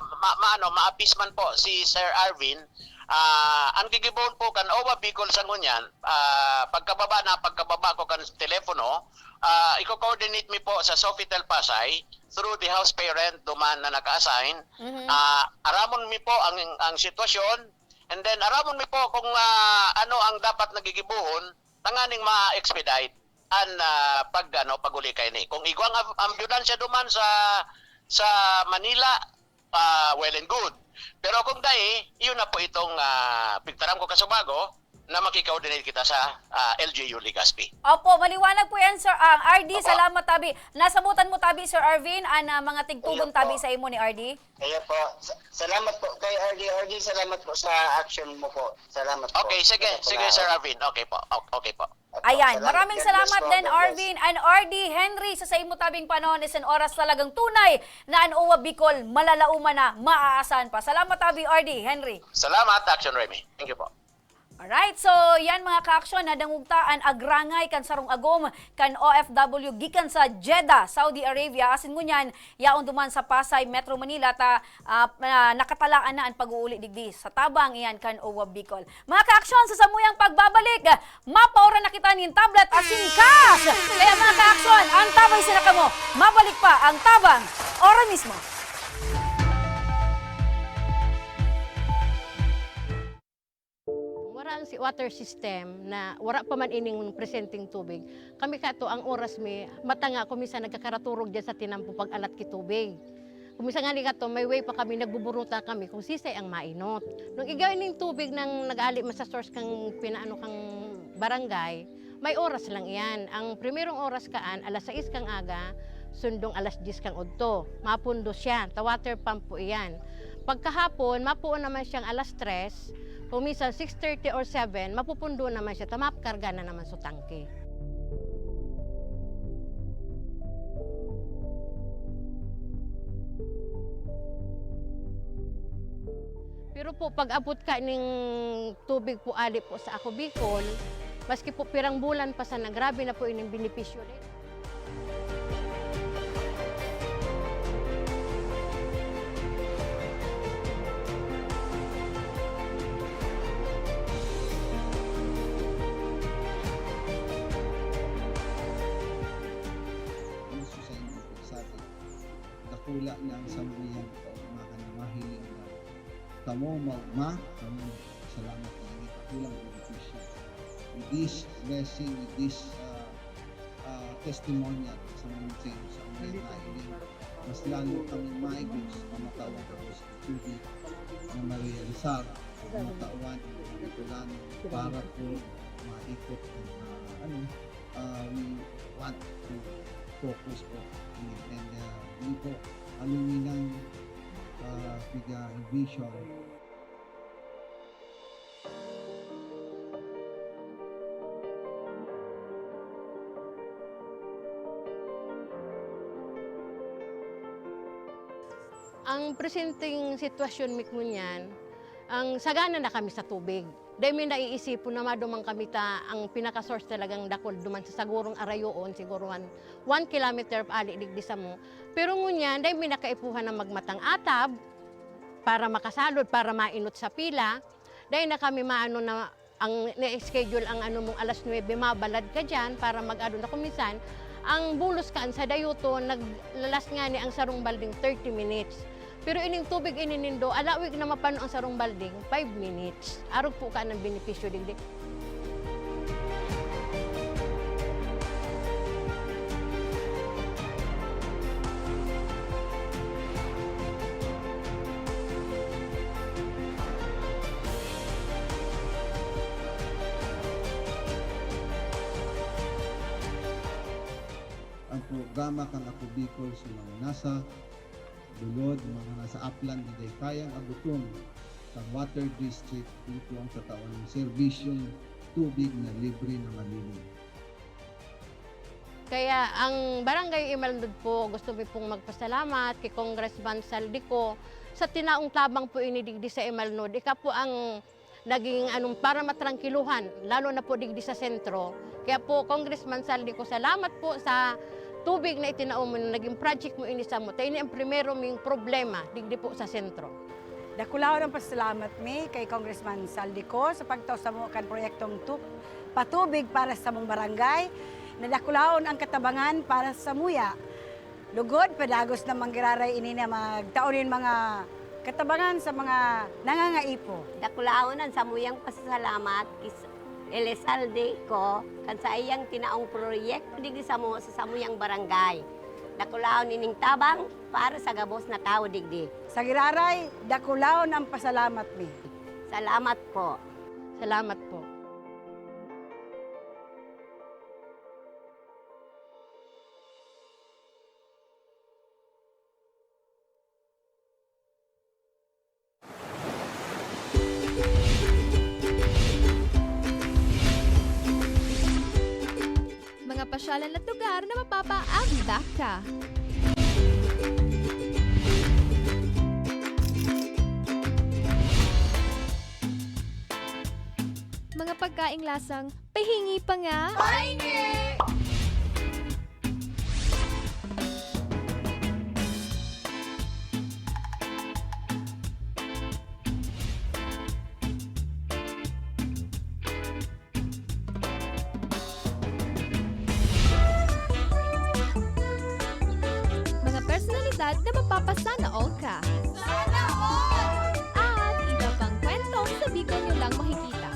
ma-appease man po si Sir Arvin, ang gigibon po kan Owa Bicol sa ngunyan, pagkababa ko kan telepono, i-coordinate mi po sa Sofitel Pasay through the house parent duman na naka-assign. Aramon mi po ang sitwasyon, and then aramon mi po kung ano ang dapat nagigibuhon, tanganing ma-expedite an paguli kay ni. Kung igwang ambulansya duman sa Manila, well and good. Pero kung dai, yun na po itong pigtaram ko Kasubago na makikoordinate kita sa LGU Legazpi. Opo, maliwanag po yan, Sir. RD, salamat tabi. Nasabutan mo tabi, Sir Arvin, mga tigtugon tabi sa imo ni RD. Kaya po, salamat po kay RD. RD, salamat po sa action mo po. Salamat po. Okay, sige, Sir Arvin. Okay po. Ayan, maraming salamat din, Arvin and RD Henry sa imo tabing panahon is an oras talagang tunay na ang Owa Bicol malalauman na maaasahan pa. Salamat tabi, RD Henry. Salamat, Action Remy. Thank you po. Alright, so yan mga ka-aksyon na dangugtaan agrangay kan sarong agom kan OFW gikan sa Jeddah, Saudi Arabia. Asin mo niyan, yaon duman sa Pasay, Metro Manila ta nakatalaan na ang pag-uuli digdi sa tabang iyan kan OWA Bicol. Mga ka-aksyon, sa samuyang pagbabalik, mapaura na kita nin tablet asin kas. Kaya mga ka-aksyon, ang tabang sinaka mo, mabalik pa ang tabang ora mismo. Wala ang si water system na wala pa man ining presenting tubig. Kami kato ang oras mi matanga kumisa nagkakaraturog diyan sa tinampo pag alat ki tubig. Kumisa nga ni kato may way pa kami nagbuburuta kami kung sisay ang mainot. Nung igawin ning tubig nang nag-ali sa source kang pinaano kang barangay, may oras lang iyan. Ang primerong oras kaan alas 6 kang aga, sundong alas 10 kang udto. Mapundo siya, ta water pump po iyan. Pagkahapon, mapuon naman siyang alas 3. Kung minsan 6:30 or 7, mapupundo naman siya, tamapkarga na naman sa tangke. Pero po, pag abot ka ng tubig po ali po sa Ako Bicol, maski po pirang bulan pa sana, grabe na po ining benepisyo din. Dakula na ang sambuyan ko, mahiling na kamo maugma, kamo salamat na ang itakulang benepisyo. With this blessing, with this testimonial sa mga sa mga nailing, mas lalo kami maigos na matawan ko sa tubig na ma-realizar, matawan, matulan para po maikot we want to focus po and hindi po aluminang vision. Ang presenting sitwasyon mikmo niyan, ang sagana na kami sa tubig. Dahil may naiisipon na madumang kami ta, ang pinaka-source talagang dakol duman sa sagurong arayoon, siguro 1 kilometer ali digdi sa mo. Pero ngunyan, dahil may nakaipuhan na magmatang atab, para makasalod, para mainot sa pila, dahil na kami maano na, ang na-schedule ang ano mong alas 9, mabalad ka dyan, para mag-ano na kumisan, ang bulos kaan sa dayuto, naglalas nga ni ang sarong balding 30 minutes. Pero ining tubig ininindo, alawig na mapano ang sarong balding, 5 minutes. Arog po ka ng benepisyo digdi. Ang programa kang Ako Bicol sa mga nasa dulod, mga nasa upland, hindi kayang abuton sa water district dito ang katawan ng serbisyong tubig na libre na malinis. Kaya ang Barangay Imalnod po, gusto ko pong magpasalamat kay Congressman Saldico sa tinaong tabang po inidigdi sa Imalnod. Ika po ang naging para matrangkiluhan, lalo na po digdi sa sentro. Kaya po, Congressman Saldico, salamat po sa tubig na itinaon mo, naging project mo inisa mo. Tayo ni ang primero ming problema, digdi po sa sentro. Dakulaw ng pasalamat mi kay Congressman Saldico sa pagtaw sa mo kan proyektong patubig para sa mong barangay. Nadakulaon ang katabangan para sa muya. Lugod, padagos na manggiraray ini na magtaonin mga katabangan sa mga nangangaipo. Dakulaonan sa muyang pasasalamat Elizalde ko kan sa iyang tinaong proyekto digdi sa samuyang barangay. Dakulaon nining tabang para sa gabos na tao digdi. Sa giraray, dakulaon ang pasalamat mi. Salamat po. Salamat po. Mga pasyalan at lugar na mapapaagda ka. pagkaing lasang pahingi pa nga. Mga personalidad na mapapasana all ka. Sana all! At iba pang kwento sa Bicol nyo lang makikita.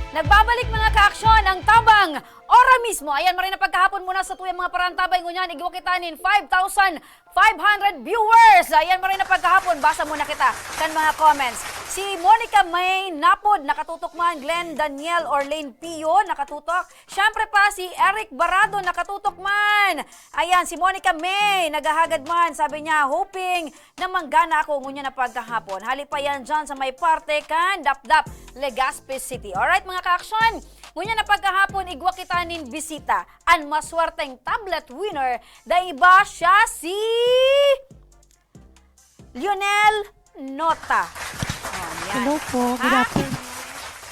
Nagbabalik mga ka-aksyon ang tabang ora mismo. Ayan, marin na pagkahapon muna sa tuyang mga parantabay ngunyan. Igwa kitanin 5,500 viewers. Ayan, marin na pagkahapon. Basa muna kita kan mga comments. Si Monica May Napod, nakatutok man. Glenn Daniel Orlane Pio, nakatutok. Siyempre pa si Eric Barado, nakatutok man. Ayan, si Monica May, naghahagad man. Sabi niya, hoping na manggana ako ngunyan na pagkahapon. Hali pa yan dyan sa may parte kan Dapdap, Legazpi City. Alright mga ka-aksyon, ngunyan na pagkahapon, igwa kita nin bisita. Ang maswerteng tablet winner, da iba siya si Lionel Nota. Oh, yan. Hello po, good Ha? afternoon.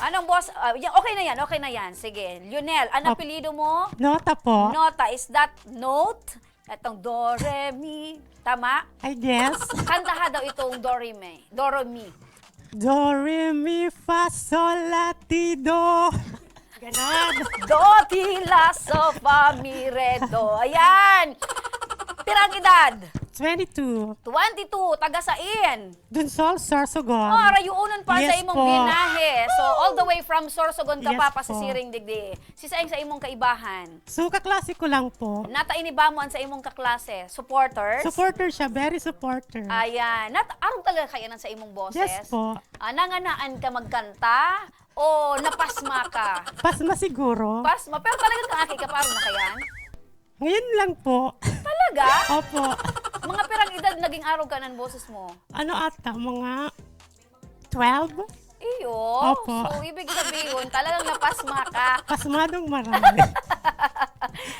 Anong boss? Okay na yan. Sige. Lionel, anong apelyido mo? Nota po. Nota, is that note? Itong do, re, mi. Tama? I guess. Kantaha daw itong do, re, mi. Do, re, mi. Do, re, mi, fa, sol, la, ti, do. Ganon. Do, ti, la, so, fa, mi, re, do. Ayan. Pirang edad? 22. 22, taga sain. Dunsol, Sorsogon. Oh, rayuunan pa sa Yes imong po. binahe. So, all the way from Sorsogon ka Yes pa, po. pasisiring digdi. Sisaing sa imong kaibahan. Suka klasiko lang po. Natainiba mo an sa imong kaklase. Supporters? Supporter siya, very supporter. Ayan. Arong talaga kayanan sa imong boses? Yes po. Nanganaan ka magkanta? O napasma ka? Pasma siguro. Pasma? Pero talagang kaaki ka, parang na kayan? Ngayon lang po. Talaga? Opo. Mga pirang edad naging araw ka ng boses mo? Ano ata, mga 12? Iyo. Opo. So, ibig sabihin, talagang napasma ka. Pasmadong marami.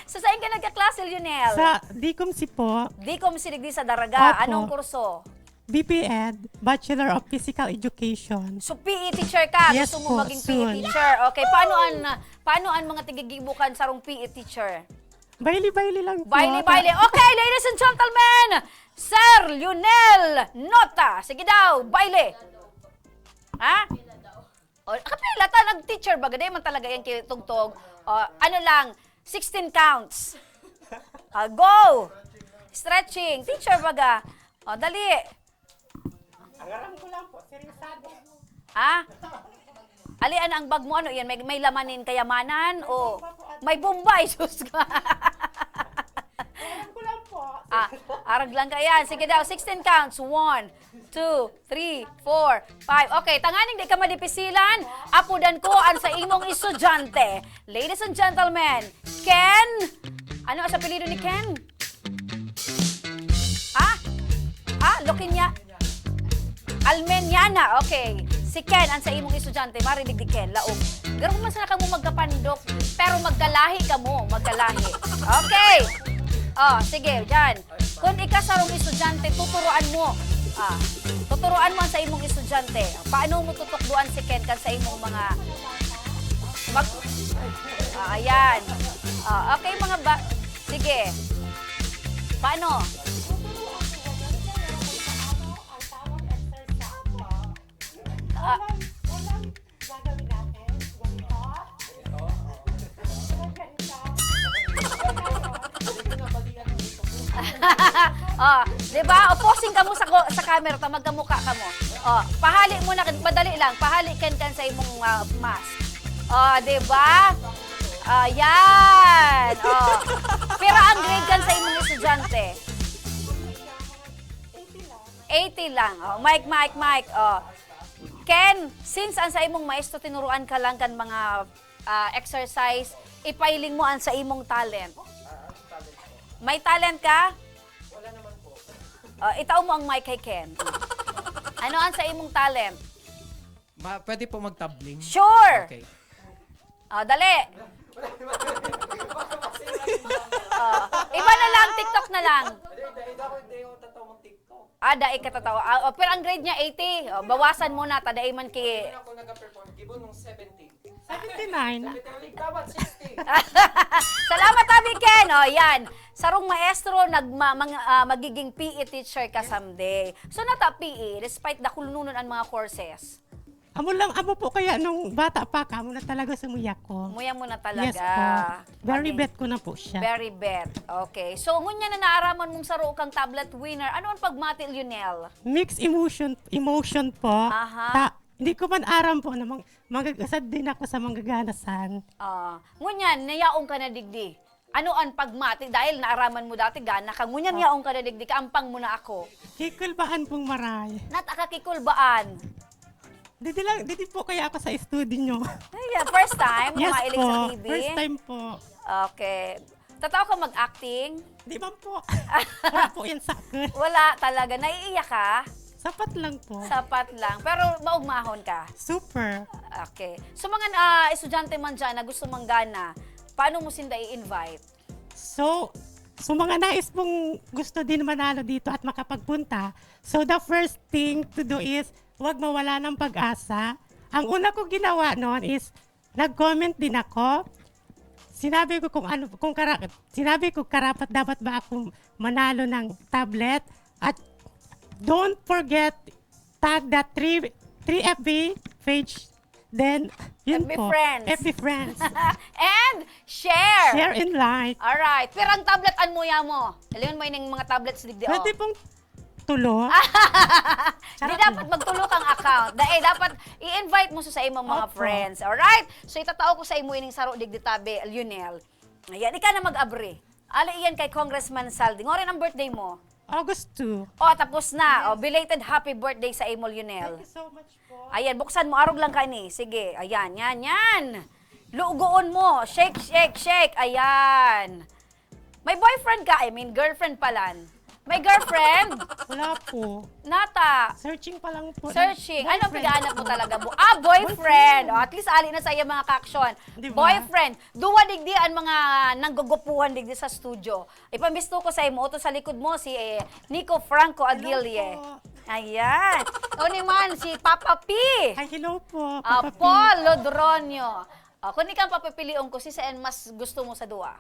So, saan ka nagkaklase, Lionel? Sa DCOMC po, Di-com sinigdi sa Daraga. Opo. Anong kurso? BPEd, Bachelor of Physical Education. So, PE teacher ka? Yes Gusto mo po, maging soon. PE teacher? Okay, paano ang mga tigigibukan sarong PE teacher? Baili-baili lang po. Baile. Okay, ladies and gentlemen, Sir Lionel Nota. Sige daw, baile. Ha? O, kapila ta, nag-teacher ba? Gaday man talaga yung kitugtog. Ano lang, 16 counts. Go! Stretching. Teacher baga. Dali. Angaram ko lang po, seryosado. Ha? Alian ang bag mo, ano yan? May lamanin kayamanan? O may bombay? Sus ka. Angaram ko lang po. Arag lang ka yan. Sige daw, 16 counts. 1, 2, 3, 4, 5. Okay, tanganing di ka madipisilan. Apudan ko ang sa imong estudyante. Ladies and gentlemen, Ken. Ano ang apelyido ni Ken? Lokin niya. Almeniana. Okay. Si Ken, ang sa imong estudyante, marinig di Ken, laog. Garo man sana ka mo magkapandok, pero magkalahi ka mo, magkalahi. Okay. Sige, dyan. Kung ikasarong estudyante, tuturuan mo. Tuturuan mo ang sa imong estudyante. Paano mo tutukduan si Ken kan sa imong mga... ayan. Okay, mga ba... Sige. Paano? Diba? Posing ka mo sa camera, magkamukha ka mo. Pahali mo na, madali lang. Pahali kan sa imong mask. Diba? Yan. Pero ang grade kan sa imong estudyante? 80 lang. Mike. Ken, since ang sa imong maestro tinuruan ka lang kan mga exercise, ipailing mo ang sa imong talent. May talent ka? Wala naman po. Itaw mo ang mic kay Ken. Ano ang sa imong talent? Pwede po mag-tabling? Sure! Okay. Dali! Iba na lang, TikTok na lang. Daig ka tatawa. Pero ang grade niya 80. Bawasan mo na, tadaay man kay... Ako nag-perform, gibo nung 70. 79. Dapat 60. Salamat, Abi Ken. Yan. Sarong maestro, magiging PE teacher ka someday. So, nata PE, despite dakulununan ang mga courses. Amo po kaya nung bata pa ka, amo na talaga sumuyak ko. Muya mo na talaga. Yes po. Very Okay. bet ko na po siya. Very bet. Okay. So, ngunya na naaraman mong saro kang tablet winner. Ano ang pagmati, Lionel? Mixed emotion po. Aha. Hindi ko man aram po na magagasad din ako sa manggaganasan. Ngunya, nayaong ka na digdi. Ano ang pagmati? Dahil naaraman mo dati, gana ka. Ngunya, nayaong ka na digdi. Kaampang mo na ako. Kikulbaan pong maray. Natakakikulbaan. Didi po kaya ako sa studio nyo. Yeah, first time, Yes kumailig po. sa TV. First time po. Okay. Tataw ka mag-acting? Di ba po? Wala po yan sa akin. Wala talaga. Naiiyak ka? Sapat lang po. Sapat lang. Pero maugmahon ka? Super. Okay. So mga estudyante man dyan na gusto manggana, paano mo sinda i-invite? So mga nais pong gusto din manalo dito at makapagpunta, so the first thing to do is huwag mawala ng pag-asa. Ang una ko ginawa noon is nag-comment din ako. Sinabi ko sinabi ko karapat dapat ba akong manalo ng tablet, at don't forget tag the 3FB page. Then yun FB po. friends. FB friends. And share! Share and like. Alright. Pero ang tablet, anmuya mo? Alam mo yung mga tablets digdi. Pwede pong tulo. Di dapat magtulo kang account. Dapat i-invite mo sa imong mga friends. Alright? So itatao ko sa imo ining saro digdi tabi, Lionel. Ayan, ika na mag-abre. Ali iyan kay Congressman Saldi. Ngorin ang birthday mo? August 2. Tapos na. Belated happy birthday sa imo, Lionel. Thank you so much po. Ayan, buksan mo. Arog lang ka ni. Sige. Ayan, yan. Lugoon mo. Shake, shake, shake. Ayan. May boyfriend ka? Girlfriend palan. May girlfriend? Wala po. Nata. Searching pa lang po. Searching. Ano paghahanap mo talaga mo? Boyfriend. At least ali na sa iya mga ka-aksyon. Di ba? Boyfriend. Duwa digdi ang mga nanggugupuhan digdi sa studio. Ipambisto ko sa imo. Ito sa likod mo si Nico Franco Aguilye. Ayan. O naman si Papa P. Hi, hello po. Paul Lodronio. Kung ikang papipilion ko, si saan mas gusto mo sa duwa?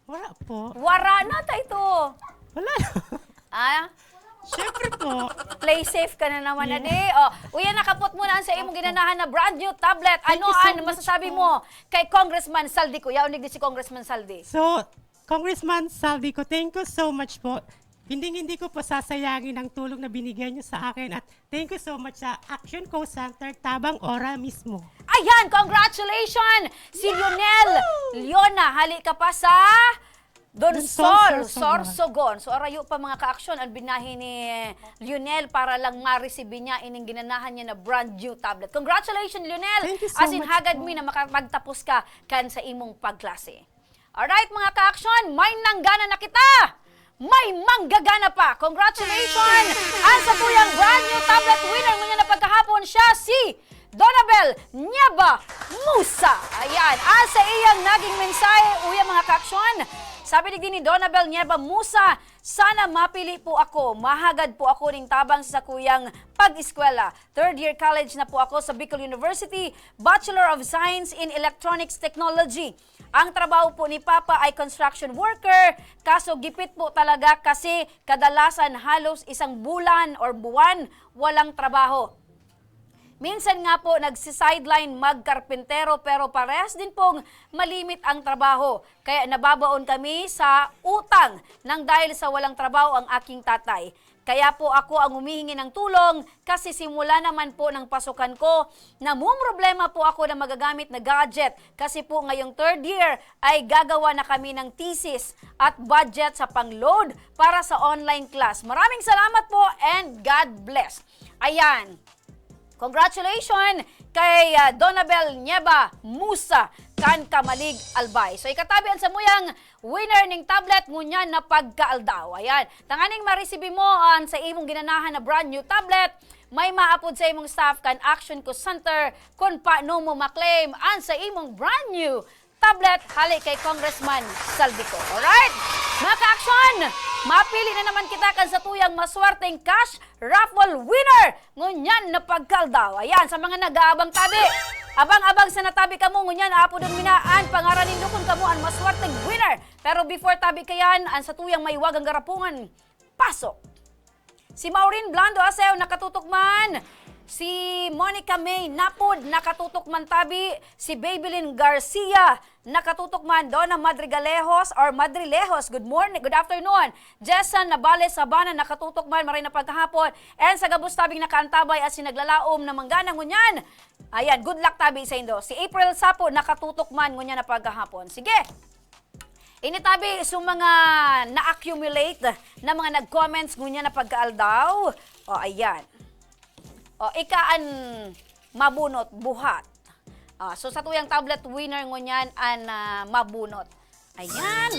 Wala po. Wara na ito. Wala. Siyempre po. Play safe ka na naman, ade. Uyan, nakapot mo na sa imong ginanahan na brand new tablet. Ano masasabi mo kay Congressman Saldi ko? Yaonig din si Congressman Saldi. So, Congressman Saldi ko, thank you so much po. Hindi ko po sasayangin ang tulong na binigay niyo sa akin, at thank you so much sa Action Co Center Tabang Ora mismo. Ayan, congratulations! Si Lionel Leona, hali ka pa sa Donsol, Sorsogon. So, arayo pa mga ka-aksyon ang binahin ni Lionel para lang ma-receive niya ining ginanahan niya na brand new tablet. Congratulations, Lionel! Thank you so As in, much hagad po. mi na makapagtapos ka kan sa imong pagklase. Alright, mga ka-aksyon, may nanggana na kita! May manggagana pa! Congratulations! Ang sa tuyang brand new tablet winner mo niya na pagkahapon siya si Donabel Nieva Musa. Ayan, sa iyang naging mensahe, uya mga ka-aksyon, sabi din ni Donabel Nieva Musa, sana mapili po ako, mahagad po ako ning tabang sa kuyang pag-eskwela. Third year college na po ako sa Bicol University, Bachelor of Science in Electronics Technology. Ang trabaho po ni Papa ay construction worker, kaso gipit po talaga kasi kadalasan halos isang bulan or buwan walang trabaho. Minsan nga po nagsisideline magkarpentero pero parehas din pong malimit ang trabaho. Kaya nababaon kami sa utang nang dahil sa walang trabaho ang aking tatay. Kaya po ako ang humihingi ng tulong kasi simula naman po ng pasukan ko, namumroblema po ako na magagamit na gadget kasi po ngayong third year ay gagawa na kami ng thesis at budget sa pang-load para sa online class. Maraming salamat po and God bless. Ayan. Congratulations kay Donabel Nieva Musa kan Kamalig Albay. So ikatabi ang samuyang winner ning tablet ngunya na pagkaaldaw. Ayan, tanganing maresibi mo sa imong ginanahan na brand new tablet. May maapod sa imong staff kan Action Co Center kung paano mo maklaim ang sa imong brand new tablet hali kay Congressman Saldico. Alright? Mga ka-aksyon, mapili na naman kita kan sa tuyang maswerteng cash raffle winner. Ngunyan na pagkaldaw. Ayan, sa mga nag-aabang tabi. Abang-abang sa natabi ka mo, ngunyan apo dong minaan, pangaranin dukon ka mo ang maswerteng winner. Pero before tabi kayan, ang sa tuyang may wagang garapungan, pasok. Si Maureen Blando Aseo nakatutok man. Si Monica May Napod nakatutok man tabi. Si Babylin Garcia nakatutok man. Donna Madrigalejos or Madrilejos, good morning, good afternoon. Jessan Nabales Sabana nakatutok man, maray na pagkahapon. And sa gabos tabing nakaantabay at sinaglalaom na manggana ngunyan. Ayan, good luck tabi sa indo. Si April Sapo nakatutok man ngunyan na pagkahapon. Sige. Initabi so mga na-accumulate na mga nag-comments ngunyan na pagkaaldaw. O ayan. O ikaan mabunot buhat. So sa tuyang tablet winner ngunyan an mabunot. Ayan.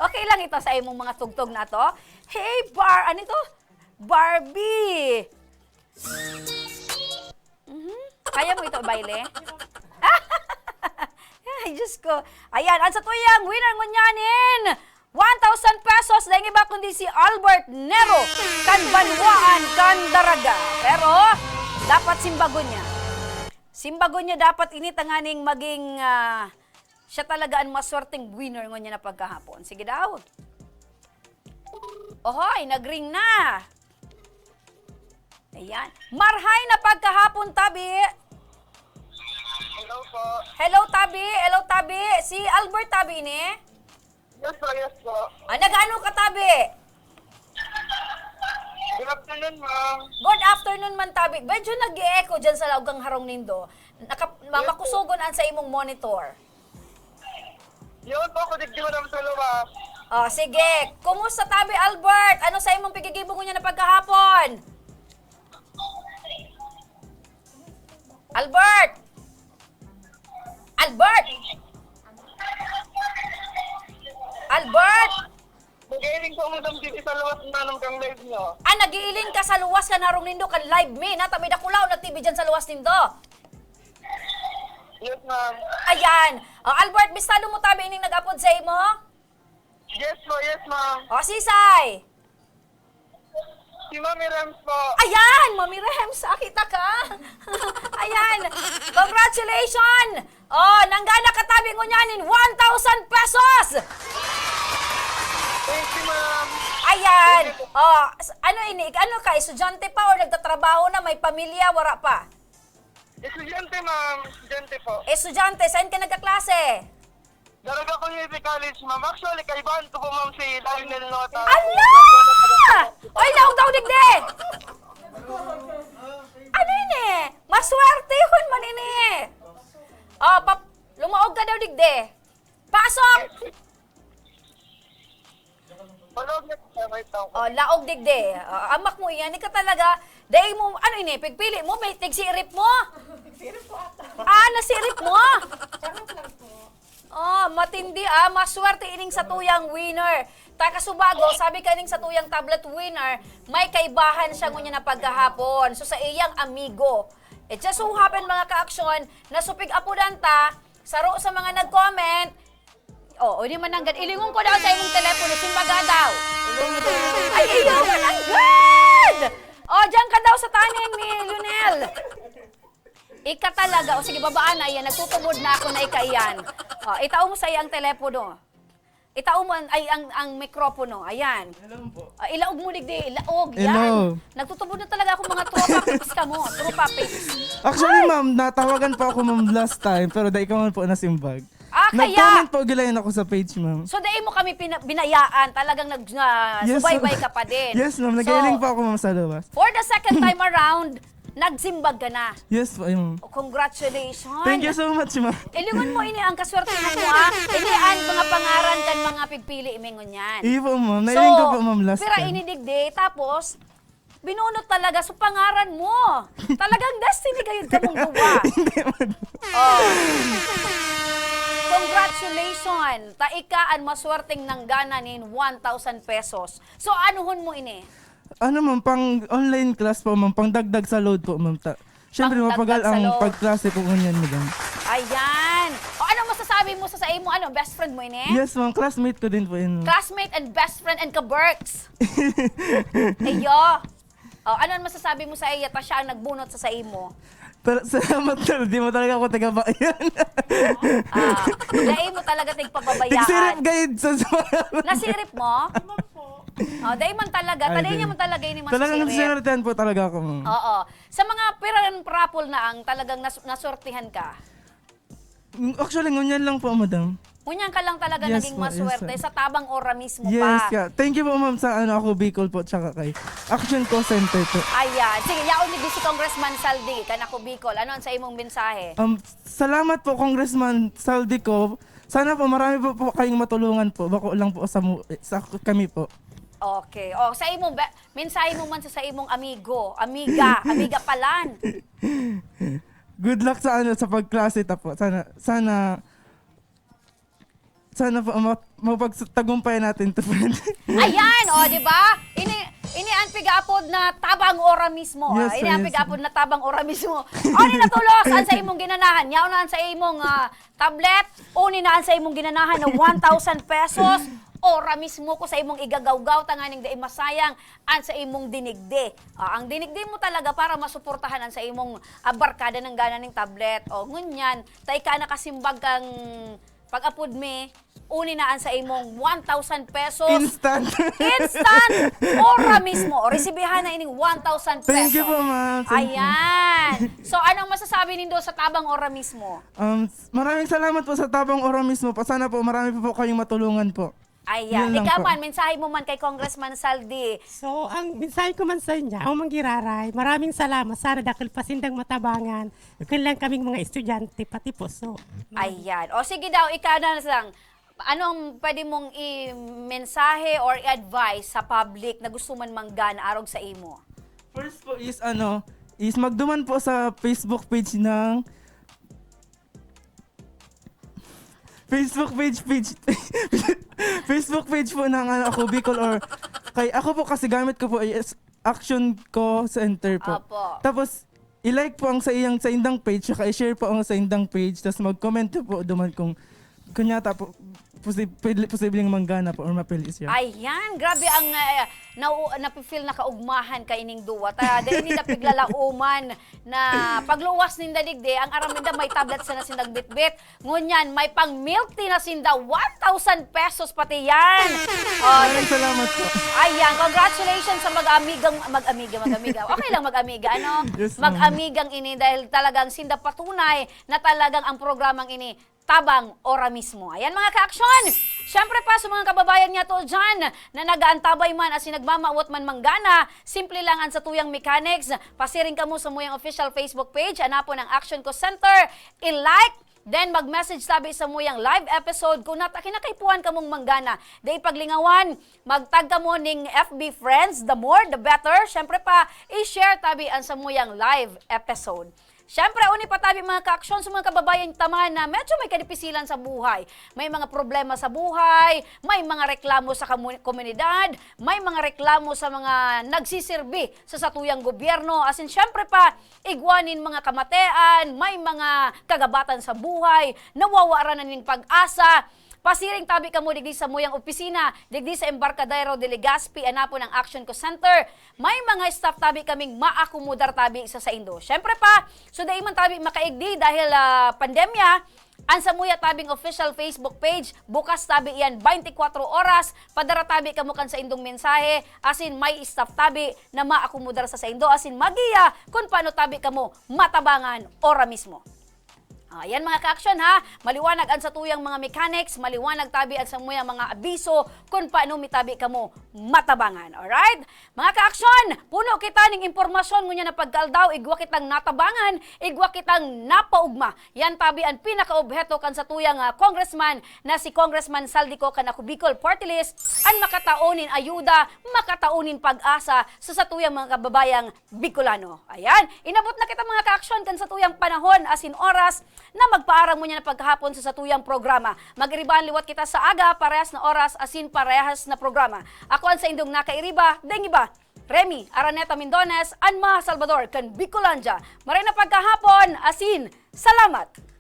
Okay lang ito sa imong mga tugtog na to. Hey ano ito? Barbie. Kaya mo ito baile? Ay, Diyos ko. Ayan, ang sa tuyang winner ngunyanin. 1,000 pesos dahil iba kundi si Albert Nero kan Banwaan kan Daraga. Pero dapat simbagon niya. Simbagon niya dapat ini tanganing maging siya talaga ang maswerteng winner ngunya na pagkahapon. Sige daw. Ohoy, nagring na. Ayan. Marhay na pagkahapon tabi. Hello po. Hello tabi, hello tabi. Si Albert tabi ini. Yes po, yes po. Nag-ano ka tabi? Good afternoon, ma'am. Good afternoon man tabi. Medyo nag-e-echo dyan sa laugang harong nindo. Mamakusugon an sa imong monitor. Yun po, kudik-di mo naman sa luwas. Oh, sige. Kumusta tabi, Albert? Ano sa imong pigigibong niya na pagkahapon? Albert! Albert! Albert! Mag-ailing po madam dito sa luwas na nang kang live nyo. Ah, nag-iiling ka sa luwas ka narong nindo kan live me. Natabi na kulaw na TV dyan sa luwas nindo. Yes, ma'am. Ayan. Oh, Albert, bistado mo tabi ining nag-upload sa imo? Yes po, yes, ma'am. Oh, sisay. Si Mami Rams po. Ayan, Mami Rems, akita ka. Ayan, congratulations. Oh, nanggana katabi ko niyanin, 1,000 pesos. Thank you, ma'am. Ayan. Oh, ano ini? Ano ka? Estudyante pa o nagtatrabaho na? May pamilya? Wala pa? Estudyante, ma'am. Estudyante po. Estudyante, saan ka nagkaklase? Daraga Community College, ma'am. Actually, kaibahan ko po, ma'am, si Lionel Nota. Ala! Oy, laog daw digde! Ano ini? Maswerte yun man ini. Oh, lumaog ka daw digde. Pasok! Oh, laog digde. Amak mo yan. Ika talaga. Dahil mo, ano ini, pigpili mo, may tigsirip mo. Ah, nasirip mo? Oh, matindi maswerte ining sa tuyang winner. Takasubago, sabi kaning sa tuyang tablet winner, may kaibahan siya ngunya na pagkahapon. So sa iyang amigo. It just so happen mga ka-aksyon, nasupig apudanta, saro sa mga nag-comment. Oh, hindi man nanggad. Ilingon ko daw sa imong telepono, simbaga daw. Ay, iyo man nanggad! Oh, diyan ka daw sa taning ni Lionel. Ika talaga. O sige, babaan na yan. Nagtutubod na ako na ika iyan. O, itao mo sa iyang telepono. Itao mo ang mikropono. Ayan. Hello po. Ilaog mo digdi. Ilaog. Yan. Hello. Nagtutubod na talaga ako mga tropa pips ka mo. Tropa pips. Actually, ma'am, natawagan po ako, ma'am, last time. Pero dahil ka man po nasimbag. Kaya. Nag-comment po gilayan ako sa page, ma'am. So, dahil mo kami binayaan. Talagang subaybay ka pa din. Yes, ma'am. Nag-ailing po ako, ma'am, sa luwas. For the second time around, nagsimbag ka na. Yes po, ma'am. Congratulations. Thank you so much, ma'am. Ilingon mo ini ang kaswerte mo Ini ang mga pangaran kan mga pigpili imingon yan. Iya po, ma'am. Nailing ko po, ma'am, last pira time. inidigde, tapos, binunot talaga sa pangaran mo. Talagang destiny kayo ka mong buwa. Congratulations. Taika ang maswerteng nanggana nin 1,000 pesos. So, anuhon mo ini? Ano, ma'am, pang online class po, ma'am. Pang dagdag sa load po, ma'am. syempre mapagal Pangdagdag sa ang load. pagklase po ngunyan, madam. Ayan. O ano masasabi mo sa imo, ano, best friend mo ini? Yes, ma'am. Classmate ko din po yun. Classmate and best friend and ka-Berks. Ayo. O, ano ang masasabi mo sa iya? Ta siya ang nagbunot sa imo. Pero salamat tol, di mo talaga ako taga-bayan. Dahil mo talaga Tigsirip tigpababayaan. guide sa Nasirip mo? Oh, dahil man talaga. Taday niya man talaga ini Talagang masisirip. sinartan po talaga ako, ma'am. Oo. Sa mga pirang-rapol na ang talagang nasortihan ka, Actually, ngunyan lang po, madam. kunyan ka lang talaga Yes naging po, yes maswerte po. sa tabang ora mismo Yes, pa. yeah. Thank you po, ma'am, sa ako Bicol po, tsaka kay Action Co Center po. Ayan. Sige, yaon ni si Congressman Saldi, kanako Bicol. Ano ang sa imong mensahe? Salamat po, Congressman Saldico. Sana po marami po kayong matulungan po. Bako lang po sa kami po. Okay. O, sa imong, mensahe mo man sa imong amigo, amiga palan. Good luck sa sa pagklase ta po. Sana po mapagtagumpay natin to, friend. Ayan, o, di ba? Ini ang pig-apod na tabang ora mismo. Yes, Ini sir, ang yes, pig-apod na tabang ora mismo. Oni na tulos, ang sa imong ginanahan. Yaw na ang sa imong tablet. Oni na ang sa imong ginanahan na 1,000 pesos. Ora mismo ko sa imong igagawgaw tanganing dai masayang an sa imong dinigdi. Ang dinigdi mo talaga para masuportahan an sa imong barkada ng gana ning tablet. O ngunyan, tay ka nakasimbag kang pag-apod me, uni na an sa imong 1,000 pesos. Instant! Instant! Ora mismo. O, resibihan na ining 1,000 pesos. Thank you po, ma'am. Thank you. Ayan. So, anong masasabi nindo sa tabang ora mismo? Maraming salamat po sa tabang ora mismo po. Sana po marami po kayong matulungan po. Ayan. Yun lang Ikaw po. man, mensahe mo man kay Congressman Saldi. So, ang mensahe ko man sa inyo, o manggiraray, maraming salamat. Sana dakil pasindang matabangan. Kailan kaming mga estudyante, pati po. So, Ayan. O sige daw, ikaw na lang. Anong pwede mong i-mensahe or i-advise sa public na gusto man manggana arog sa imo? First po is magduman po sa Facebook page ng Facebook page po ng ako Bicol or kay ako po kasi gamit ko po is Action Co Center po. Opo. Tapos i-like po ang sa indang page saka i-share po ang sa indang page tapos mag-comment po duman kung kunyata po posibleng manggana po or mapili siya. Ayan, grabe ang napifeel na kaugmahan kay ining duwa. Dahil hindi na piglalauman na pagluwas ninda digde, ang aram ninda may tablet sa nasindag bitbit. Ngunyan, may pang milk tea na sinda, 1,000 pesos pati yan. Maraming salamat po. Ayan, congratulations sa mag-amiga. Okay lang mag-amiga, ano? Yes, ma'am. Mag-amigang ini dahil talagang sinda patunay na talagang ang programang ini tabang ora mismo. Ayan mga ka-aksyon! Siyempre pa sa mga kababayan niya to dyan na nagaantabay man at sinagmamawat man manggana, simple lang ang sa tuyang mechanics. Pasiring ka mo sa muyang official Facebook page, hanapon ang Action Co Center, i-like, then mag-message tabi sa muyang live episode kung kinakaipuan ka mong manggana. Day paglingawan, magtag ka mo ning FB friends, the more the better. Siyempre pa, i-share tabi ang sa muyang live episode. Siyempre, uni pa tabi mga ka-aksyon sa mga kababayan taman na medyo may kadipisilan sa buhay. May mga problema sa buhay, may mga reklamo sa komunidad, may mga reklamo sa mga nagsisirbi sa satuyang gobyerno. As in, siyempre pa, igwanin mga kamatean, may mga kagabatan sa buhay, nawawaran na ning pag-asa. Pasiring tabi ka mo digdi sa muyang opisina, digdi sa Embarcadero de Legazpi, anapo ng Action Co Center. May mga staff tabi kaming maakomodar tabi sa Indo. Syempre pa, so dahil man tabi makaigdi dahil pandemya, ang Samuya Tabing official Facebook page, bukas tabi iyan 24 oras, padara tabi ka mo kan sa indong mensahe, asin may staff tabi na maakomodar sa Indo, asin magiya kung paano tabi ka mo matabangan ora mismo. Ayan mga ka-aksyon ha, maliwanag ang sa tuyang mga mechanics, maliwanag tabi ang sa muyang mga abiso kung paano mitabi ka mo matabangan. Alright? Mga ka-aksyon, puno kita ng impormasyon ngunya na pagkaldaw, igwa kitang natabangan, igwa kitang napaugma. Yan tabi ang pinaka-obheto kan sa tuyang congressman na si Congressman Saldico kanako Bicol Party List, ang makataunin ayuda, makataunin pag-asa sa tuyang mga kababayang Bicolano. Ayan, inabot na kita mga ka-aksyon kan sa tuyang panahon asin oras na magpaarang mo niya na pagkahapon sa satuyang programa. Magiriban liwat kita sa aga, parehas na oras, asin parehas na programa. Ako ang sa indong nakairiba, deng iba, Remy Araneta Mindones, Anma Salvador, kan Bicolandia. Maray na pagkahapon, asin, salamat!